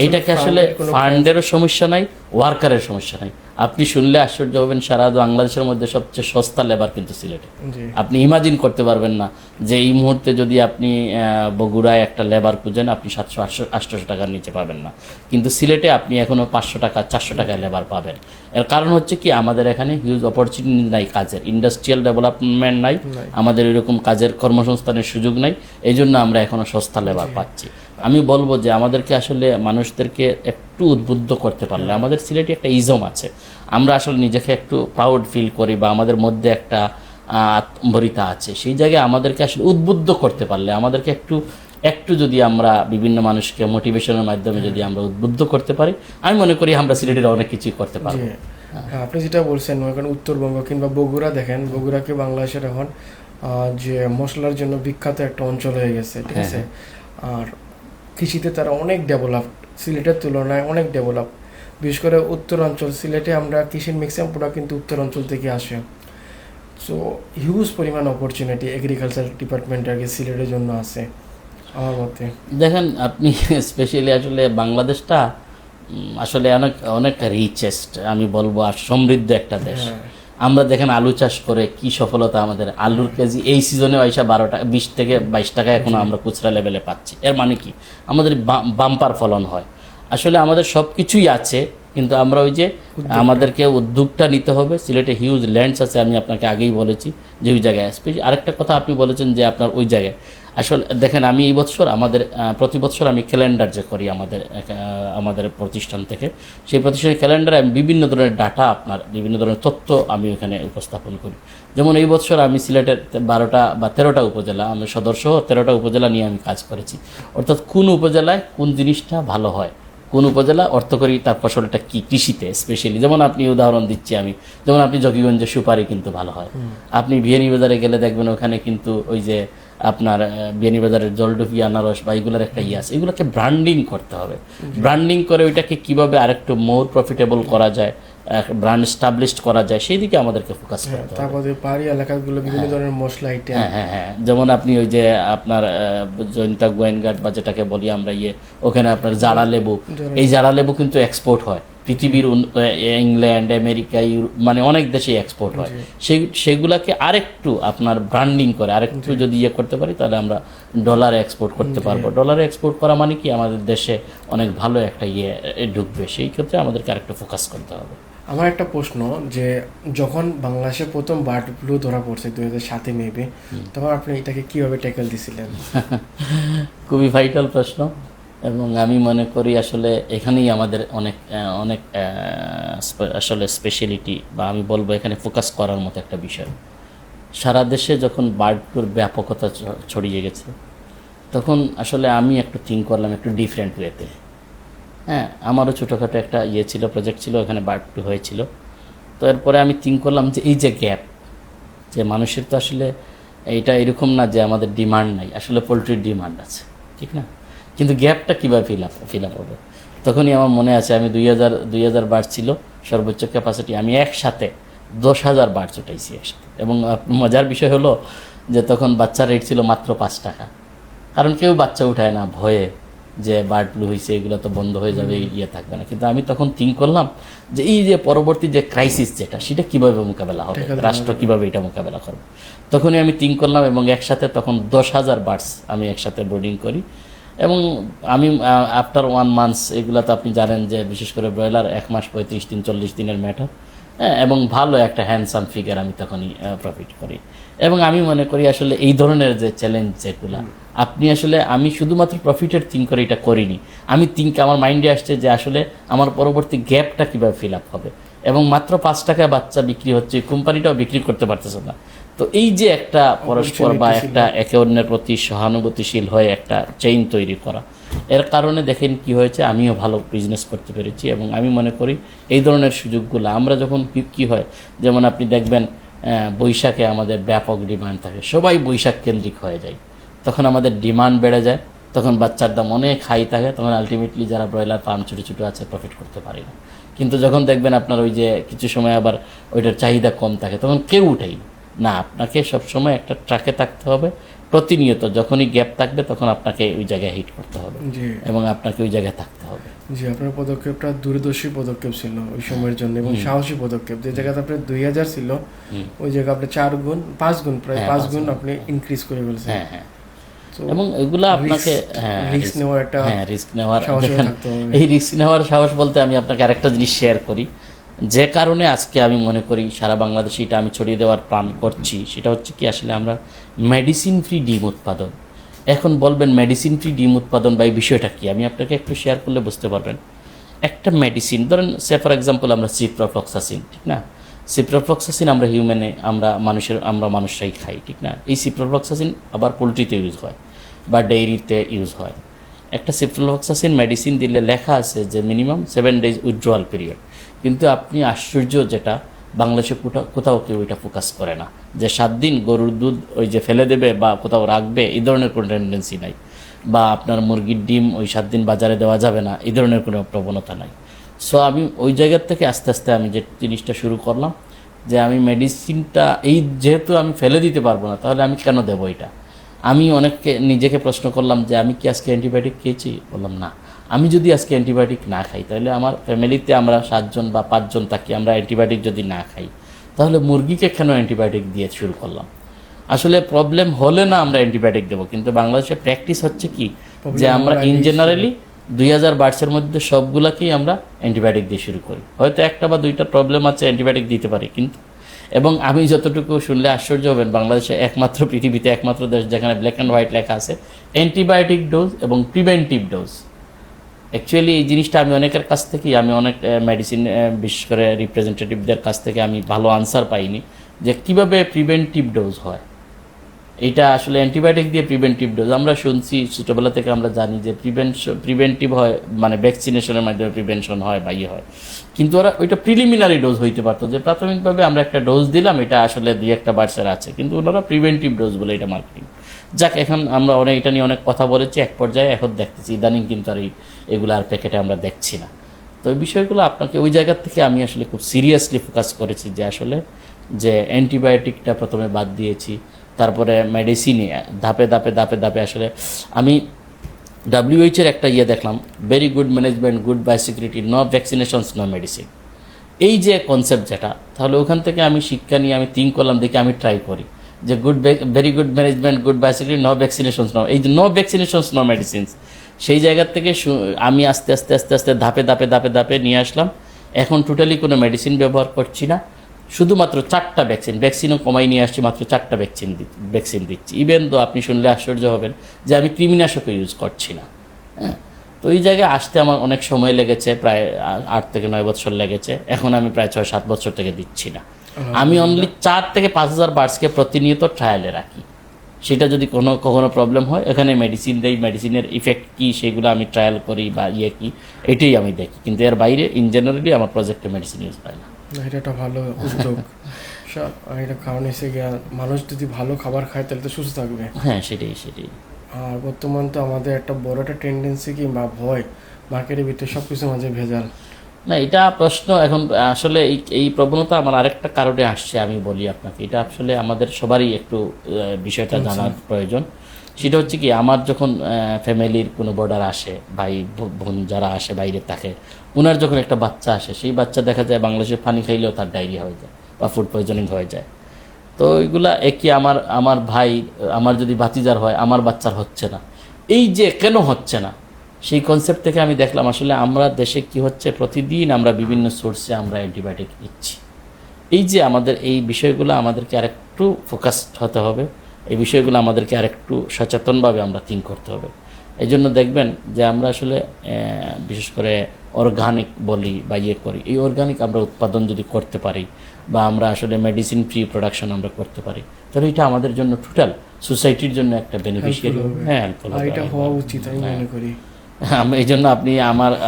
এইটাকে আসলে ফান্ডেরও সমস্যা নাই, ওয়ার্কারের সমস্যা নাই। আপনি শুনলে আশ্চর্য হবেন, সারা বাংলাদেশের মধ্যে সবচেয়ে সস্তা লেবার কিন্তু সিলেটে। আপনি ইমাজিন করতে পারবেন না যে এই মুহূর্তে যদি আপনি বগুড়ায় একটা লেবার খুঁজেন আপনি 700-800 টাকার নিচে পাবেন না, কিন্তু সিলেটে আপনি এখনও 500 টাকা 400 টাকায় লেবার পাবেন। এর কারণ হচ্ছে কি, আমাদের এখানে হিউজ অপরচুনিটি নাই, কাজের ইন্ডাস্ট্রিয়াল ডেভেলপমেন্ট নাই, আমাদের এরকম কাজের কর্মসংস্থানের সুযোগ নাই, এই জন্য আমরা এখনও সস্তা লেবার পাচ্ছি। আমি বলবো যে আমাদেরকে আসলে মানুষদেরকে একটু উদ্বুদ্ধ করতে পারলে, আমাদের সিলেটে একটা ইজম আছে, আমরা আসলে নিজেকে একটু প্রাউড ফিল করি বা আমাদের মধ্যে একটা আত্মম্বরিতা আছে, সেই জায়গায় আমাদেরকে আসলে উদ্বুদ্ধ করতে পারলে, আমাদেরকে একটু যদি আমরা বিভিন্ন মানুষকে মোটিভেশনের মাধ্যমে যদি আমরা উদ্বুদ্ধ করতে পারি, আমি মনে করি আমরা সিলেটের অনেক কিছুই করতে পারবো। আপনি যেটা বলছেন, এখন উত্তরবঙ্গ কিংবা বগুড়া দেখেন, বগুড়াকে বাংলাদেশের এখন যে মশলার জন্য বিখ্যাত একটা অঞ্চল হয়ে গেছে, ঠিক আছে। আর কৃষিতে তারা অনেক ডেভেলপ, সিলেটের তুলনায় অনেক ডেভেলপ। বিশেষ করে উত্তরাঞ্চল, সিলেটে আমরা কৃষির ম্যাক্সিমাম প্রোডাক্ট কিন্তু উত্তরাঞ্চল থেকে আসে। সো হিউজ পরিমাণ অপরচুনিটি এগ্রিকালচার ডিপার্টমেন্টের আগে সিলেটের জন্য আছে আমার মতে। দেখেন আপনি স্পেশালি আসলে বাংলাদেশটা আসলে অনেক রিচেস্ট আমি বলবো, আর সমৃদ্ধ একটা দেশ। আমরা দেখেন আলু চাষ করে কি সফলতা, আমাদের আলুর কেজি এই সিজনে 20 থেকে 22 টাকা এখনো আমরা খুচরা লেভেলে পাচ্ছি। এর মানে কি, আমাদের বাম্পার ফলন হয়। আসলে আমাদের সব কিছুই আছে, কিন্তু আমরা ওই যে আমাদেরকে উদ্যোগটা নিতে হবে। সিলেটে হিউজ ল্যান্ডস আছে, আমি আপনাকে আগেই বলেছি যে ওই জায়গায়। আরেকটা কথা আপনি বলেছেন যে আপনার ওই জায়গায়, আসলে দেখেন আমি এই বছর প্রতি বছর আমি ক্যালেন্ডার যে করি আমাদের প্রতিষ্ঠান থেকে, সেই প্রতিষ্ঠানের ক্যালেন্ডারে আমি বিভিন্ন ধরনের ডাটা, বিভিন্ন ধরনের তথ্য আমি ওখানে উপস্থাপন করি। যেমন এই বছর আমি সিলেটের 12টা বা 13টা উপজেলা, আমি সদরসহ 13টা উপজেলা নিয়ে আমি কাজ করেছি। অর্থাৎ কোন উপজেলায় কোন জিনিসটা ভালো হয়, কোন উপজেলা অর্থকরী তার ফসলটা কি কৃষিতে স্পেশালি। যেমন আপনি উদাহরণ দিচ্ছি আমি, যেমন আপনি জকিগঞ্জে সুপারি কিন্তু ভালো হয়, আপনি বিয়ানীবাজারে গেলে দেখবেন ওখানে কিন্তু ওই যে আপনার বিয়ানীবাজারের জলডুফি আনারস বা এগুলোর একটা আছে, এগুলোকে ব্র্যান্ডিং করতে হবে। ব্র্যান্ডিং করে ওইটাকে কিভাবে আরেকটু মোর প্রফিটেবল করা যায়, ব্র্যান্ড এস্টাবলিশড করা যায়, সেই দিকে আমাদেরকে ফোকাস করতে হবে। তারপরে পাহাড়ি এলাকাগুলো বিভিন্ন ধরনের মশলা আইটেম, হ্যাঁ, যেমন আপনি ওই যে আপনার জয়ন্তা গোয়েনঘাট বা যেটাকে বলি আমরা ওখানে আপনার জারা লেবু, এই জারা লেবু কিন্তু এক্সপোর্ট হয় পৃথিবীর ইংল্যান্ড, আমেরিকা, মানে অনেক দেশে এক্সপোর্ট হয়। সেগুলাকে আরেকটু আপনার ব্র্যান্ডিং করে আরেকটু যদি করতে পারি, তাহলে আমরা ডলারে এক্সপোর্ট করতে পারবো। ডলারে এক্সপোর্ট করা মানে কি, আমাদের দেশে অনেক ভালো একটা ঢুকবে। সেই ক্ষেত্রে আমাদেরকে আরেকটু ফোকাস করতে হবে। আমার একটা প্রশ্ন, যে যখন বাংলাদেশে প্রথম বার্ড ফ্লু ধরা পড়ছে 2007 মেবি, তখন আপনি এটাকে কিভাবে ট্যাকেল দিছিলেন? খুবই ভাইটাল প্রশ্ন, এবং আমি মনে করি আসলে এখানেই আমাদের অনেক আসলে স্পেশালিটি, বা আমি বলবো এখানে ফোকাস করার মতো একটা বিষয়। সারা দেশে যখন বার্ড ফ্লুর ব্যাপকতা ছড়িয়ে গেছে, তখন আসলে আমি একটু থিঙ্ক করলাম একটু ডিফারেন্ট ওয়েতে। হ্যাঁ, আমারও ছোটোখাটো একটা ছিল, প্রজেক্ট ছিল, ওখানে বার্ড ফ্লু হয়েছিল। তো এরপরে আমি থিঙ্ক করলাম যে এই যে গ্যাপ, যে মানুষের তো আসলে এইটা এরকম না যে আমাদের ডিমান্ড নাই, আসলে পোলট্রির ডিমান্ড আছে, ঠিক না? কিন্তু গ্যাপটা কীভাবে ফিল আপ হবে? তখনই আমার মনে আছে আমি 2000 বার্ড ছিল সর্বোচ্চ ক্যাপাসিটি, আমি একসাথে 10,000 বার্ড উঠাইছি একসাথে। এবং মজার বিষয় হলো যে তখন বাচ্চার রেট ছিল মাত্র 5 টাকা, কারণ কেউ বাচ্চা উঠায় না ভয়ে যে বার্ড ফ্লু হয়েছে, এগুলো তো বন্ধ হয়ে যাবে, থাকবে না। কিন্তু আমি তখন থিঙ্ক করলাম যে এই যে পরবর্তী যে ক্রাইসিস সেটা কীভাবে মোকাবেলা হবে, রাষ্ট্র কীভাবে এটা মোকাবেলা করবে। তখনই আমি থিঙ্ক করলাম, এবং একসাথে তখন 10,000 বার্ডস আমি একসাথে ব্রিডিং করি। এবং আমি আফটার 1 মান্থস, এগুলো তো আপনি জানেন যে বিশেষ করে ব্রয়লার 1 মাস 35 দিন 40 দিনের ম্যাটার, এবং ভালো একটা হ্যান্ডসাম ফিগার আমি তখনই প্রফিট করি। এবং আমি মনে করি আসলে এই ধরনের যে চ্যালেঞ্জ যেগুলো আপনি আসলে, আমি শুধুমাত্র প্রফিটের থিঙ্ক করে এটা করিনি, আমি আমার মাইন্ডে আসছে যে আসলে আমার পরবর্তী গ্যাপটা কীভাবে ফিল আপ হবে। এবং মাত্র 5 টাকায় বাচ্চা বিক্রি হচ্ছে, কোম্পানিটাও বিক্রি করতে পারতেছে না, তো এই যে একটা পরস্পর বা একটা একে অন্যের প্রতি সহানুভূতিশীল হয়ে একটা চেইন তৈরি করা, এর কারণে দেখেন কি হয়েছে, আমিও ভালো বিজনেস করতে পেরেছি। এবং আমি মনে করি এই ধরনের সুযোগগুলো আমরা যখন কি হয়, যেমন আপনি দেখবেন বৈশাখে আমাদের ব্যাপক ডিমান্ড থাকে, সবাই বৈশাখ কেন্দ্রিক হয়ে যায়, তখন আমাদের ডিমান্ড বেড়ে যায়, তখন বাচ্চার দাম অনেক হাই থাকে, তখন আলটিমেটলি যারা ব্রয়লার ফার্ম ছোটো ছোটো আছে প্রফিট করতে পারে না। কিন্তু যখন দেখবেন আপনার ওই যে কিছু সময় আবার ওইটার চাহিদা কম থাকে, তখন কেউ উঠেই না। আপনাকে সবসময় একটা ট্র্যাকে থাকতে হবে, প্রতিনিয়ত যখনই গ্যাপ থাকবে তখন আপনাকে ওই জায়গায় হিট করতে হবে এবং আপনাকে ওই জায়গায় থাকতে হবে। জি, আপনার পদক্ষেপটা দূরদর্শী পদক্ষেপ ছিল ওই সময়ের জন্য এবং সাহসী পদক্ষেপ। যে জায়গাতে আপনার 2000 ছিল ওই জায়গায় আপনি 4 গুণ 5 গুণ প্রায় 5 গুণ আপনি ইনক্রিজ করে ফেলছেন। হ্যাঁ হ্যাঁ, এবং এগুলো আপনাকে রিস্ক নেওয়ার একটা রিস্ক নেওয়ার, এই রিস্ক নেওয়ার সাহস বলতে আমি আপনাকে আরেকটা জিনিস শেয়ার করি, যে কারণে আজকে আমি মনে করি সারা বাংলাদেশে এটা আমি ছড়িয়ে দেওয়ার প্ল্যান করছি। সেটা হচ্ছে কি, আসলে আমরা মেডিসিন ফ্রি ডিম উৎপাদন, এখন বলবেন মেডিসিন ফ্রি ডিম উৎপাদন বা এই বিষয়টা কি, আমি আপনাকে একটু শেয়ার করলে বুঝতে পারবেন। একটা মেডিসিন ধরেন, সে ফর এক্সাম্পল আমরা সিপ্রোফ্লক্সাসিন, ঠিক না, সিপ্রোফ্লক্সাসিন আমরা হিউম্যানে আমরা মানুষরাই খাই, ঠিক না। এই সিপ্রোফ্লক্সাসিন আবার পোলট্রিতে ইউজ হয় বা ডেইরিতে ইউজ হয়। একটা সিপ্রোফ্লক্সাসিন মেডিসিন দিলে লেখা আছে যে মিনিমাম 7 days উইথড্রয়াল পিরিয়ড, কিন্তু আপনি আশ্চর্য যেটা বাংলাদেশে কোথাও কেউ এটা ফোকাস করে না, যে 7 দিন গরুর দুধ ওই যে ফেলে দেবে বা কোথাও রাখবে, এই ধরনের কোনো টেন্ডেন্সি নাই। বা আপনার মুরগির ডিম ওই 7 দিন বাজারে দেওয়া যাবে না, এই ধরনের কোনো প্রবণতা নাই। সো আমি ওই জায়গার থেকে আস্তে আস্তে আমি যে জিনিসটা শুরু করলাম, যে আমি মেডিসিনটা এই যেহেতু আমি ফেলে দিতে পারবো না, তাহলে আমি কেন দেবো এটা। আমি অনেককে নিজেকে প্রশ্ন করলাম যে আমি কি আজকে অ্যান্টিবায়োটিক খেয়েছি, বললাম না। আমি যদি আজকে অ্যান্টিবায়োটিক না খাই, তাহলে আমার ফ্যামিলিতে আমরা 7 জন বা 5 জন থাকি, আমরা অ্যান্টিবায়োটিক যদি না খাই, তাহলে মুরগিকে কেন অ্যান্টিবায়োটিক দিয়ে শুরু করলাম। আসলে প্রবলেম হলে না আমরা অ্যান্টিবায়োটিক দেবো, কিন্তু বাংলাদেশে প্র্যাকটিস হচ্ছে কি, যে আমরা ইন জেনারেলি 2000 বার্ডসের মধ্যে সবগুলাকেই আমরা অ্যান্টিবায়োটিক দিয়ে শুরু করি। হয়তো একটা বা দুইটা প্রবলেম আছে, অ্যান্টিবায়োটিক দিতে পারি, কিন্তু এবং আমি যতটুকু শুনলে আশ্চর্য হবেন, বাংলাদেশে একমাত্র, পৃথিবীতে একমাত্র দেশ যেখানে ব্ল্যাক অ্যান্ড হোয়াইট লেখা আছে অ্যান্টিবায়োটিক ডোজ এবং প্রিভেন্টিভ ডোজ। অ্যাকচুয়ালি এই জিনিসটা আমি অনেকের কাছ থেকেই, আমি অনেক মেডিসিন বিশেষ করে রিপ্রেজেন্টেটিভদের কাছ থেকে আমি ভালো আনসার পাইনি যে কীভাবে প্রিভেন্টিভ ডোজ হয়। এটা আসলে অ্যান্টিবায়োটিক দিয়ে প্রিভেন্টিভ ডোজ আমরা শুনছি ছোটোবেলা থেকে, আমরা জানি যে প্রিভেন্টিভ হয় মানে ভ্যাকসিনেশনের মাধ্যমে প্রিভেনশন হয় বা হয়, কিন্তু ওরা ওইটা প্রিলিমিনারি ডোজ হইতে পারতো, যে প্রাথমিকভাবে আমরা একটা ডোজ দিলাম, এটা আসলে 2-1টা বার্সের আছে, কিন্তু ওনারা প্রিভেন্টিভ ডোজ বলে এটা মার্কেটিং। যাক, এখন আমরা এটা নিয়ে অনেক কথা বলেছি, এক পর্যায়ে এখন দেখতেছি ইদানিং কিন্তু আর এগুলো আর প্যাকেটে আমরা দেখছি না। তো এই বিষয়গুলো আপনাকে ওই জায়গার থেকে আমি আসলে খুব সিরিয়াসলি ফোকাস করেছি, যে আসলে যে অ্যান্টিবায়োটিকটা প্রথমে বাদ দিয়েছি, তারপরে মেডিসিনে ধাপে ধাপে ধাপে ধাপে আসলে আমি WHO এর একটা দেখলাম, very good management, good biosecurity, no vaccinations no medicine. এই যে কনসেপ্ট যেটা, তাহলে ওখান থেকে আমি শিক্ষা নিয়ে আমি থিঙ্ক করলাম, দেখি আমি ট্রাই করি যে very good management, good biosecurity, no vaccinations no, এই যে নো ভ্যাকসিনেশনস নো মেডিসিনস, সেই জায়গার থেকে আমি আস্তে আস্তে আস্তে আস্তে ধাপে ধাপে ধাপে ধাপে নিয়ে আসলাম। এখন টোটালি কোনো মেডিসিন ব্যবহার করছি না, শুধুমাত্র 4টা ভ্যাকসিনও কমাই নিয়ে আসছি, মাত্র 4টা ভ্যাকসিন দিচ্ছি। ইভেন তো আপনি শুনলে আশ্চর্য হবেন যে আমি কৃমিনাশকও ইউজ করছি না। হ্যাঁ, তো এই জায়গায় আসতে আমার অনেক সময় লেগেছে, প্রায় 8 থেকে 9 বছর লেগেছে। এখন আমি প্রায় 6-7 বছর থেকে দিচ্ছি না। আমি অনলি 4 থেকে 5000 বার্ডসকে প্রতিনিয়ত ট্রায়ালে রাখি। সেটা যদি কখনো প্রবলেম হয়, এখানে মেডিসিন দেই, মেডিসিনের ইফেক্ট কী সেগুলো আমি ট্রায়াল করি বা কী, এটাই আমি দেখি, কিন্তু এর বাইরে ইন জেনারেলি আমার প্রজেক্টে মেডিসিন ইউজ হয় না। এটা একটা ভালো উদ্যোগ। এটা কারণ এসে গিয়া মানুষ যদি ভালো খাবার খায় তাহলে তো সুস্থ থাকবে। হ্যাঁ, সেটাই। আর বর্তমান তো আমাদের একটা বড় একটা টেন্ডেন্সি কি বা ভয়, মার্কেটের ভিতরে সব কিছুর মাঝে ভেজাল। না, এটা প্রশ্ন এখন আসলে এই প্রবণতা আমার আরেকটা কারণে আসছে, আমি বলি আপনাকে। এটা আসলে আমাদের সবারই একটু বিষয়টা জানার প্রয়োজন। সেটা হচ্ছে কি, আমার যখন ফ্যামিলির কোনো বর্ডার আসে, ভাই বোন যারা আসে বাইরে থাকে, ওনার যখন একটা বাচ্চা আসে, সেই বাচ্চা দেখা যায় বাংলাদেশের পানি খাইলেও তার ডায়রিয়া হয়ে যায় বা ফুড পয়জনিং হয়ে যায়। তো এইগুলা একই আমার ভাই, আমার যদি ভাতিজার হয়, আমার বাচ্চার হচ্ছে না, এই যে কেন হচ্ছে না, সেই কনসেপ্ট থেকে আমি দেখলাম আসলে আমরা দেশে কি হচ্ছে, প্রতিদিন আমরা বিভিন্ন সোর্সে আমরা অ্যান্টিবায়োটিক নিচ্ছি। এই যে আমাদের এই বিষয়গুলো আমাদেরকে আরেকটু ফোকাসড হতে হবে, এই বিষয়গুলো আমাদেরকে আরেকটু সচেতনভাবে আমরা থিঙ্ক করতে হবে। এই জন্য দেখবেন যে আমরা আসলে বিশেষ করে অর্গানিক বলি বা ইয়ে করি, এই অর্গানিক আমরা উৎপাদন যদি করতে পারি বা আমরা আসলে মেডিসিন ফ্রি প্রোডাকশন আমরা করতে পারি, তাহলে এটা আমাদের জন্য টোটাল সোসাইটির জন্য একটা বেনিফিশিয়ারি, হ্যাঁ হেল্পফুল আর এটা হওয়া উচিত আমি মনে করি। এই জন্য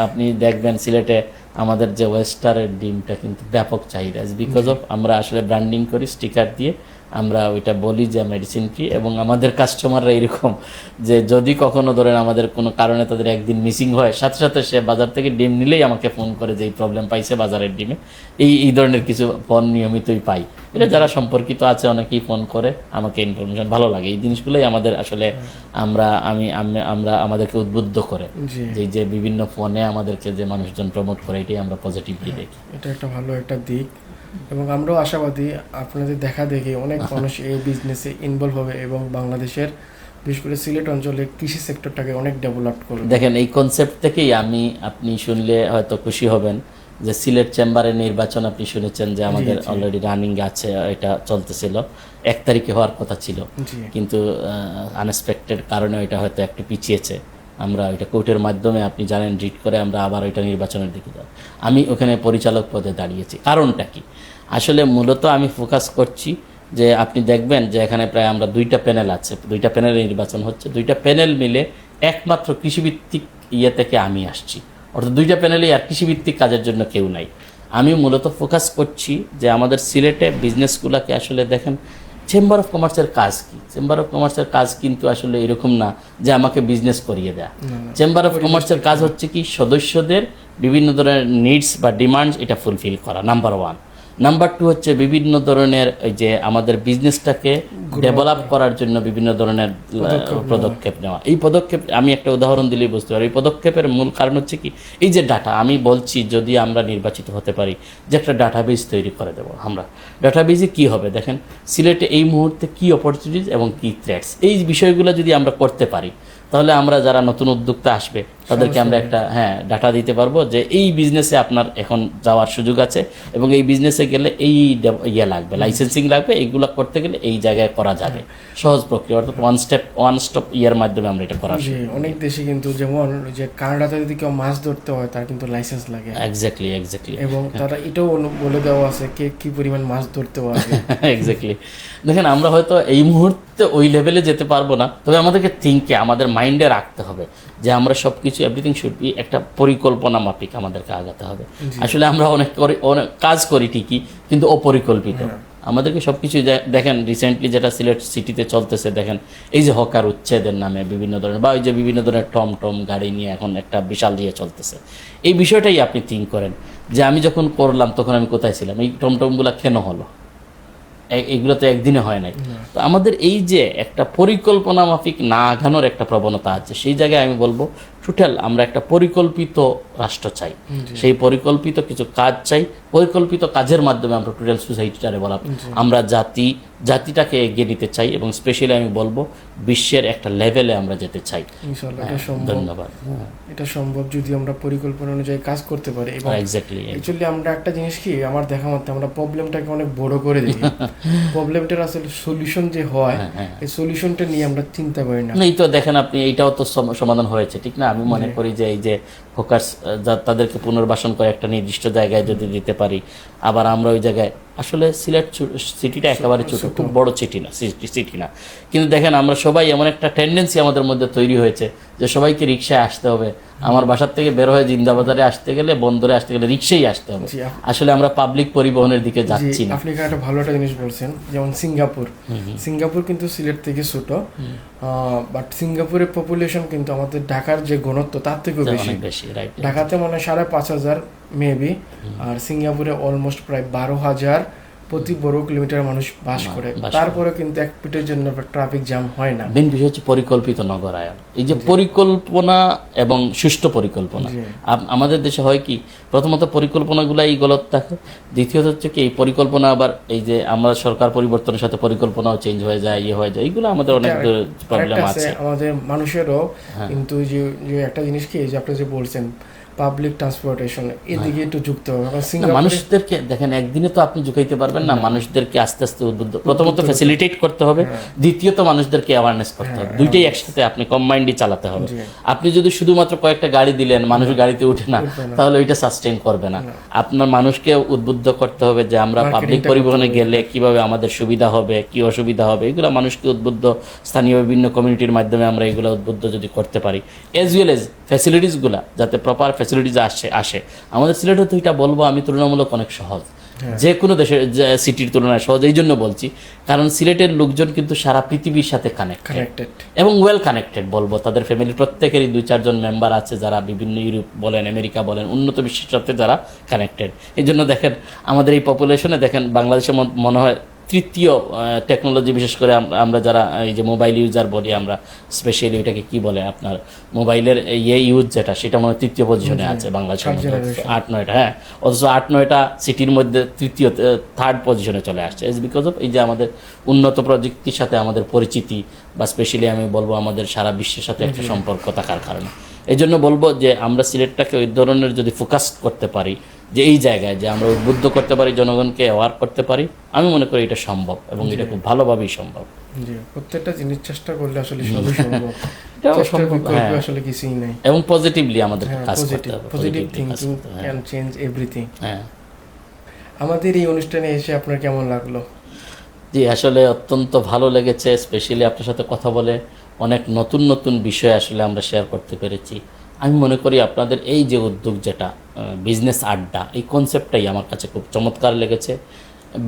আপনি দেখবেন সিলেটে আমাদের যে ওয়েস্টারের ডিমটা কিন্তু ব্যাপক চাহিদা, বিকজ অফ আমরা আসলে ব্র্যান্ডিং করি স্টিকার দিয়ে, আমরা ওইটা বলি যে মেডিসিন ফ্রি, এবং আমাদের কাস্টমাররা এরকম যে যদি কখনো ধরেন আমাদের কোনো কারণে তাদের একদিন মিসিং হয়, সাথে সাথে সে বাজার থেকে ডিম নিলেই আমাকে ফোন করে যে এই প্রবলেম পাইছে বাজারের ডিমে, এই ধরনের কিছু ফোন নিয়মিতই পাই। এটা যারা সম্পর্কিত আছে অনেকেই ফোন করে আমাকে ইনফরমেশন, ভালো লাগে এই জিনিসগুলোই আমাদের আসলে আমরা আমাদেরকে উদ্বুদ্ধ করে যে বিভিন্ন ফোনে আমাদেরকে যে মানুষজন প্রমোট করে, এটাই আমরা পজিটিভলি দেখি। এটা একটা ভালো একটা দিক, এবং আমরাও আশাবাদী আপনাদের দেখা দেখে অনেক মানুষ এই বিজনেসে ইনভলভ হবে এবং বাংলাদেশের বিশেষ করে সিলেট অঞ্চলে কৃষি সেক্টরটাকে অনেক ডেভেলপ করবে। দেখেন এই কনসেপ্ট থেকেই আপনি শুনলে হয়তো খুশি হবেন যে সিলেট চেম্বারের নির্বাচন আপনি শুনেছেন যে আমাদের অলরেডি রানিং আছে, এটা চলতেছিল, 1 তারিখে হওয়ার কথা ছিল, কিন্তু আনএক্সপেক্টেড কারণে এটা হয়তো একটু পিছিয়েছে। আমরা ওইটা কোর্টের মাধ্যমে আপনি জানেন রিট করে আমরা আবার ওইটা নির্বাচনের দিকে যাই। আমি ওখানে পরিচালক পদে দাঁড়িয়েছি। কারণটা কি? আসলে মূলত আমি ফোকাস করছি যে আপনি দেখবেন যে এখানে প্রায় আমরা 2টা প্যানেল আছে, 2টা প্যানেলে নির্বাচন হচ্ছে, 2টা প্যানেল মিলে একমাত্র কৃষিভিত্তিক ইয়ে থেকে আমি আসছি, অর্থাৎ 2টা প্যানেলেই আর কৃষিভিত্তিক কাজের জন্য কেউ নাই। আমি মূলত ফোকাস করছি যে আমাদের সিলেটে বিজনেসগুলোকে আসলে দেখেন চেম্বার অফ কমার্সের কাজ কি। চেম্বার অফ কমার্সের কাজ কিন্তু আসলে এরকম না যে আমাকে বিজনেস করিয়ে দেয়া। চেম্বার অফ কমার্সের কাজ হচ্ছে কি সদস্যদের বিভিন্ন ধরনের নিডস বা ডিমান্ডস এটা ফুলফিল করা, নাম্বার 1। নাম্বার 2 হচ্ছে বিভিন্ন ধরনের ওই যে আমাদের বিজনেসটাকে ডেভেলপ করার জন্য বিভিন্ন ধরনের পদক্ষেপ নেওয়া। এই পদক্ষেপ আমি একটা উদাহরণ দিলেই বুঝতে পারি। এই পদক্ষেপের মূল কারণ হচ্ছে কি, এই যে ডাটা, আমি বলছি যদি আমরা নির্বাচিত হতে পারি যে একটা ডাটাবেজ তৈরি করে দেবো আমরা। ডাটাবেজে কি হবে দেখেন, সিলেটে এই মুহূর্তে কি অপরচুনিটিস এবং কি থ্রেটস, এই বিষয়গুলো যদি আমরা করতে পারি, তাহলে আমরা যারা নতুন উদ্যোক্তা আসবে তাদেরকে আমরা একটা ডাটা দিতে পারবো যে এই বিজনেসে আপনার এখন যাওয়ার সুযোগ আছে, এবং এই বিজনেসে গেলে এই ইয়ে লাগবে, লাইসেন্সিং লাগবে, এইগুলো করতে গেলে এই জায়গায় করা যাবে। সহজ প্রক্রিয়া, অর্থাৎ ওয়ান স্টপ ইয়ার মাধ্যমে আমরা এটা করা। অনেক দেশে কিন্তু যেমন যে কানাডাতে যদি কেউ মাছ ধরতে হয় তার কিন্তু লাইসেন্স লাগে। এক্স্যাক্টলি এবং তারা এটাও বলে দেওয়া আছে কে কি পরিমাণ মাছ ধরতে পারবে। এক্স্যাক্টলি। দেখেন আমরা হয়তো এই মুহূর্তে ওই লেভেলে যেতে পারবো না, তবে আমাদেরকে আমাদের মাইন্ডে রাখতে হবে যে আমরা সব কিছু এভরিথিং শুড বি একটা পরিকল্পনা মাফিক আমাদেরকে আগাতে হবে। আসলে আমরা অনেক কাজ করি ঠিকই, কিন্তু অপরিকল্পিত। আমাদেরকে সব কিছু দেখেন রিসেন্টলি যেটা সিলেট সিটিতে চলতেছে, দেখেন এই যে হকার উচ্ছেদের নামে বিভিন্ন ধরনের বা ওই যে বিভিন্ন ধরনের টম গাড়ি নিয়ে এখন একটা বিশাল দিয়ে চলতেছে, এই বিষয়টাই আপনি থিঙ্ক করেন যে আমি যখন করলাম তখন আমি কোথায় ছিলাম, এই টমগুলা কেন হলো, এগুলো তো একদিনে হয় নাই। তো আমাদের এই যে একটা পরিকল্পনা মাফিক না আগানোর একটা প্রবণতা আছে, সেই জায়গায় আমি বলবো টোটাল আমরা একটা পরিকল্পিত রাষ্ট্র চাই, সেই পরিকল্পিত কিছু কাজ চাই, পরিকল্পিত কাজের মাধ্যমে আমরা টোটাল সোসাইটিটা ডেভেলপ, আমরা জাতিটাকে এগিয়ে নিতে চাই, এবং স্পেশালি আমি বলবো বিশ্বের একটা লেভেলে আমরা যেতে চাই। ধন্যবাদ। এটা সম্ভব যদি আমরা পরিকল্পনা অনুযায়ী কাজ করতে পারি। এবং অ্যাকচুয়ালি আমরা একটা জিনিস কি আমার দেখা মতে আমরা প্রবলেমটাকে অনেক বড় করে দিই, প্রবলেমটার আসলে সলিউশন যে হয় এই সলিউশনটা নিয়ে আমরা চিন্তা করি না। এই তো দেখেন আপনি এইটাও তো সমাধান হয়েছে, ঠিক না? আমি মনে করি যে এই যে ফোকাস তাদেরকে পুনর্বাসন করে একটা নির্দিষ্ট জায়গায় যদি দিতে পারি, আবার আমরা ওই জায়গায় আসলে সিলেট সিটিটা একেবারে ছোট, খুব বড় সিটি না, কিন্তু দেখেন আমরা সবাই এমন একটা টেন্ডেন্সি আমাদের মধ্যে তৈরি হয়েছে যে সবাইকে রিক্সায় আসতে হবে। আমার বাসার থেকে বের হয়ে জিন্দাবাজারে আসতে গেলে, বন্দরে আসতে গেলে রিক্সায় আসতে হবে। আসলে আমরা পাবলিক পরিবহনের দিকে যাচ্ছি না। আপনি একটা ভালো একটা জিনিস বলছেন, যেমন সিঙ্গাপুর কিন্তু সিলেট থেকে ছোট, বাট সিঙ্গাপুরের পপুলেশন কিন্তু আমাদের ঢাকার যে ঘনত্ব তার থেকেও বেশি। ঢাকাতে মানে 5,500 মেবি, আর সিঙ্গাপুরে অলমোস্ট প্রায় 12,000 প্রতি বর্গ কিলোমিটার মানুষ বাস করে। তারপরে কিন্তু এক পিটের জন্য ট্রাফিক জ্যাম হয় না। মেন বিষয় হচ্ছে পরিকল্পিত নগরায়ন। এই যে পরিকল্পনা এবং সুষ্ঠু পরিকল্পনা আমাদের দেশে হয় কি, প্রথমত পরিকল্পনাগুলাই গলত থাকে, দ্বিতীয়ত হচ্ছে কি এই পরিকল্পনা আবার এই যে আমরা সরকার পরিবর্তনের সাথে পরিকল্পনাও চেঞ্জ হয়ে যায়, হয়ে যায়, এইগুলো আমাদের অনেক প্রবলেম আছে আমাদের মানুষেরও। কিন্তু যে একটা জিনিস কি যে আপনি যে বলছেন পাবলিক ট্রান্সপোর্টেশন, এদিকে একটু যুক্ত হবে। মানুষদেরকে দেখেন একদিনে তো আপনি ঝুঁকাইতে পারবেন পারবেন না, মানুষদেরকে আস্তে আস্তে উদ্বুদ্ধ, প্রথমত ফ্যাসিলিটেট করতে হবে, দ্বিতীয়ত মানুষদেরকে অ্যাওয়ারনেস করতে হবে, দুইটাই একসাথে আপনি কম্বাইন্ডলি চালাতে হবে। আপনি যদি শুধুমাত্র কয়েকটা গাড়ি দিলেন, মানুষ গাড়িতে উঠে না, তাহলে ওইটা সাস্টেইন করবে না। আপনার মানুষকে উদ্বুদ্ধ করতে হবে যে আমরা পাবলিক পরিবহনে গেলে কিভাবে আমাদের সুবিধা হবে, কি অসুবিধা হবে, এগুলো মানুষকে উদ্বুদ্ধ, স্থানীয় বিভিন্ন কমিউনিটির মাধ্যমে আমরা এগুলো উদ্বুদ্ধ যদি করতে পারি, এজ ওয়েল এজ ফ্যাসিলিটিসগুলো যাতে প্রপার ফ্যাসিলিটিস আসে। আমাদের সিলেটে তো এটা বলবো আমি তুলনামূলক অনেক সহজ, যে কোনো দেশের সিটির তুলনায় সহজ। এই জন্য বলছি কারণ সিলেটের লোকজন কিন্তু সারা পৃথিবীর সাথে কানেক্টেড এবং ওয়েল কানেক্টেড বলবো। তাদের ফ্যামিলির প্রত্যেকেরই 2-4 জন মেম্বার আছে যারা বিভিন্ন ইউরোপ বলেন, আমেরিকা বলেন, উন্নত বিশ্বের সাথে যারা কানেক্টেড। এই জন্য দেখেন আমাদের এই পপুলেশনে দেখেন বাংলাদেশে মনে হয় তৃতীয় টেকনোলজি, বিশেষ করে আমরা যারা এই যে মোবাইল ইউজার বলি আমরা, স্পেশালি ওইটাকে কি বলে আপনার মোবাইলের ইউজ যেটা, সেটা মনে হয় তৃতীয় পজিশনে আছে বাংলাদেশের মধ্যে, 8-9টা। হ্যাঁ, অথচ 8-9টা সিটির মধ্যে থার্ড পজিশনে চলে আসছে। ইজ বিকজ অফ এই যে আমাদের উন্নত প্রযুক্তির সাথে আমাদের পরিচিতি, বা স্পেশালি আমি বলবো আমাদের সারা বিশ্বের সাথে একটা সম্পর্ক থাকার কারণে। এই জন্য বলবো যে আমরা সিলেটটাকে ওই ধরনের যদি ফোকাস করতে পারি, যে এই জায়গায় যে আমরা উদ্বুদ্ধ করতে পারি, জনগণকে অ্যাওয়ার করতে পারি, আমি মনে করি এটা সম্ভব এবং এটা খুব ভালোভাবেই সম্ভব। জি, প্রত্যেকটা জিনিস চেষ্টা করলে আসলে সবই সম্ভব। এটাও চেষ্টার সম্ভব, বিকল্প হ্যাঁ। আসলে কিছুই নাই। এবং পজিটিভলি আমাদের কাজ করতে হবে, পজিটিভ positively কাজ থিঙ্কিং করতে হবে, ক্যান চেঞ্জ এভরিথিং। হ্যাঁ। আমাদের এই অনুষ্ঠানে এসে আপনার কেমন লাগলো? জি, আসলে অত্যন্ত ভালো লেগেছে, স্পেশালি আপনার সাথে কথা বলে অনেক নতুন নতুন বিষয় আসলে আমরা শেয়ার করতে পেরেছি। আমি মনে করি আপনাদের এই যে উদ্যোগ, যেটা বিজনেস আড্ডা, এই কনসেপ্টটাই আমার কাছে খুব চমৎকার লেগেছে।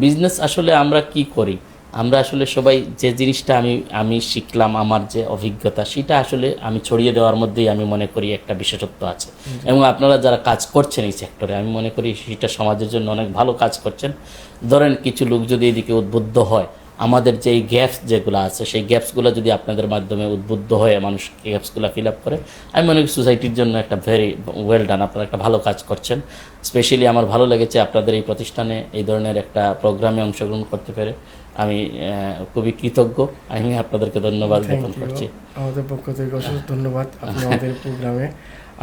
বিজনেস আসলে আমরা কি করি, আমরা আসলে সবাই যে জিনিসটা আমি শিখলাম, আমার যে অভিজ্ঞতা, সেটা আসলে আমি ছড়িয়ে দেওয়ার মধ্যেই আমি মনে করি একটা বিশেষত্ব আছে। এবং আপনারা যারা কাজ করছেন এই সেক্টরে, আমি মনে করি সেটা সমাজের জন্য অনেক ভালো কাজ করছেন। ধরেন কিছু লোক যদি এদিকে উদ্বুদ্ধ হয়, আমাদের যে এই গ্যাপস যেগুলো আছে, সেই গ্যাপসগুলো যদি আপনাদের মাধ্যমে উদ্বুদ্ধ হয়ে মানুষ গ্যাপসগুলো ফিল আপ করে, আমি মনে করি সোসাইটির জন্য একটা ভেরি ওয়েল ডান, আপনারা একটা ভালো কাজ করছেন। স্পেশালি আমার ভালো লেগেছে আপনাদের এই প্রতিষ্ঠানে এই ধরনের একটা প্রোগ্রামে অংশগ্রহণ করতে পেরে আমি খুবই কৃতজ্ঞ। আমি আপনাদেরকে ধন্যবাদ জ্ঞাপন করছি। আমাদের পক্ষ থেকে অশেষ ধন্যবাদ আপনি আমাদের প্রোগ্রামে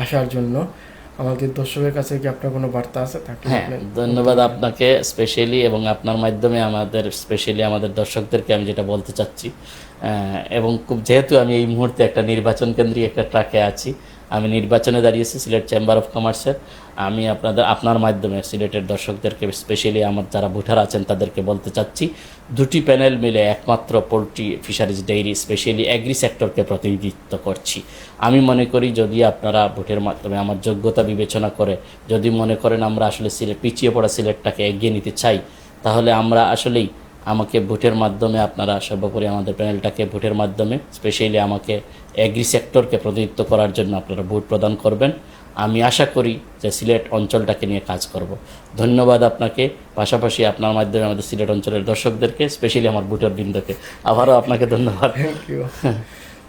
আসার জন্য। আমাদের দর্শকের কাছে কি আপনার কোনো বার্তা আছে? হ্যাঁ, ধন্যবাদ আপনাকে স্পেশালি, এবং আপনার মাধ্যমে স্পেশালি আমাদের দর্শকদেরকে আমি যেটা বলতে চাচ্ছি, এবং যেহেতু আমি এই মুহূর্তে একটা নির্বাচন কেন্দ্রিক একটা ট্র্যাকে আছি, আমি নির্বাচনে দাঁড়িয়েছি সিলেট চেম্বার অফ কমার্সের, আমি আপনার মাধ্যমে সিলেটের দর্শকদেরকে স্পেশালি আমার যারা ভোটার আছেন তাদেরকে বলতে চাচ্ছি, দুটি প্যানেল মিলে একমাত্র poultry, fisheries, dairy, specially agri সেক্টরকে প্রতিনিধিত্ব করছি। আমি মনে করি যদি আপনারা ভোটের মাধ্যমে আমার যোগ্যতা বিবেচনা করে যদি মনে করেন আমরা আসলে পিছিয়ে পড়া সিলেটটাকে এগিয়ে নিতে চাই, তাহলে আমরা আসলেই আমাকে ভোটের মাধ্যমে, আপনারা সর্বোপরি আমাদের প্যানেলটাকে ভোটের মাধ্যমে স্পেশালি আমাকে এগ্রি সেক্টরকে প্রতিনিধিত্ব করার জন্য আপনারা ভোট প্রদান করবেন। আমি আশা করি যে সিলেট অঞ্চলটাকে নিয়ে কাজ করব। ধন্যবাদ আপনাকে, পাশাপাশি আপনার মাধ্যমে আমাদের সিলেট অঞ্চলের দর্শকদেরকে, স্পেশালি আমার ভোটার বৃন্দকে আবারও আপনাকে ধন্যবাদ। থ্যাংক ইউ,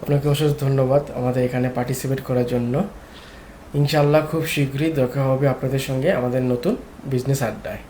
আপনাকে অশেষ ধন্যবাদ আমাদের এখানে পার্টিসিপেট করার জন্য। ইনশাআল্লাহ খুব শীঘ্রই দেখা হবে আপনাদের সঙ্গে আমাদের নতুন বিজনেস আড্ডায়।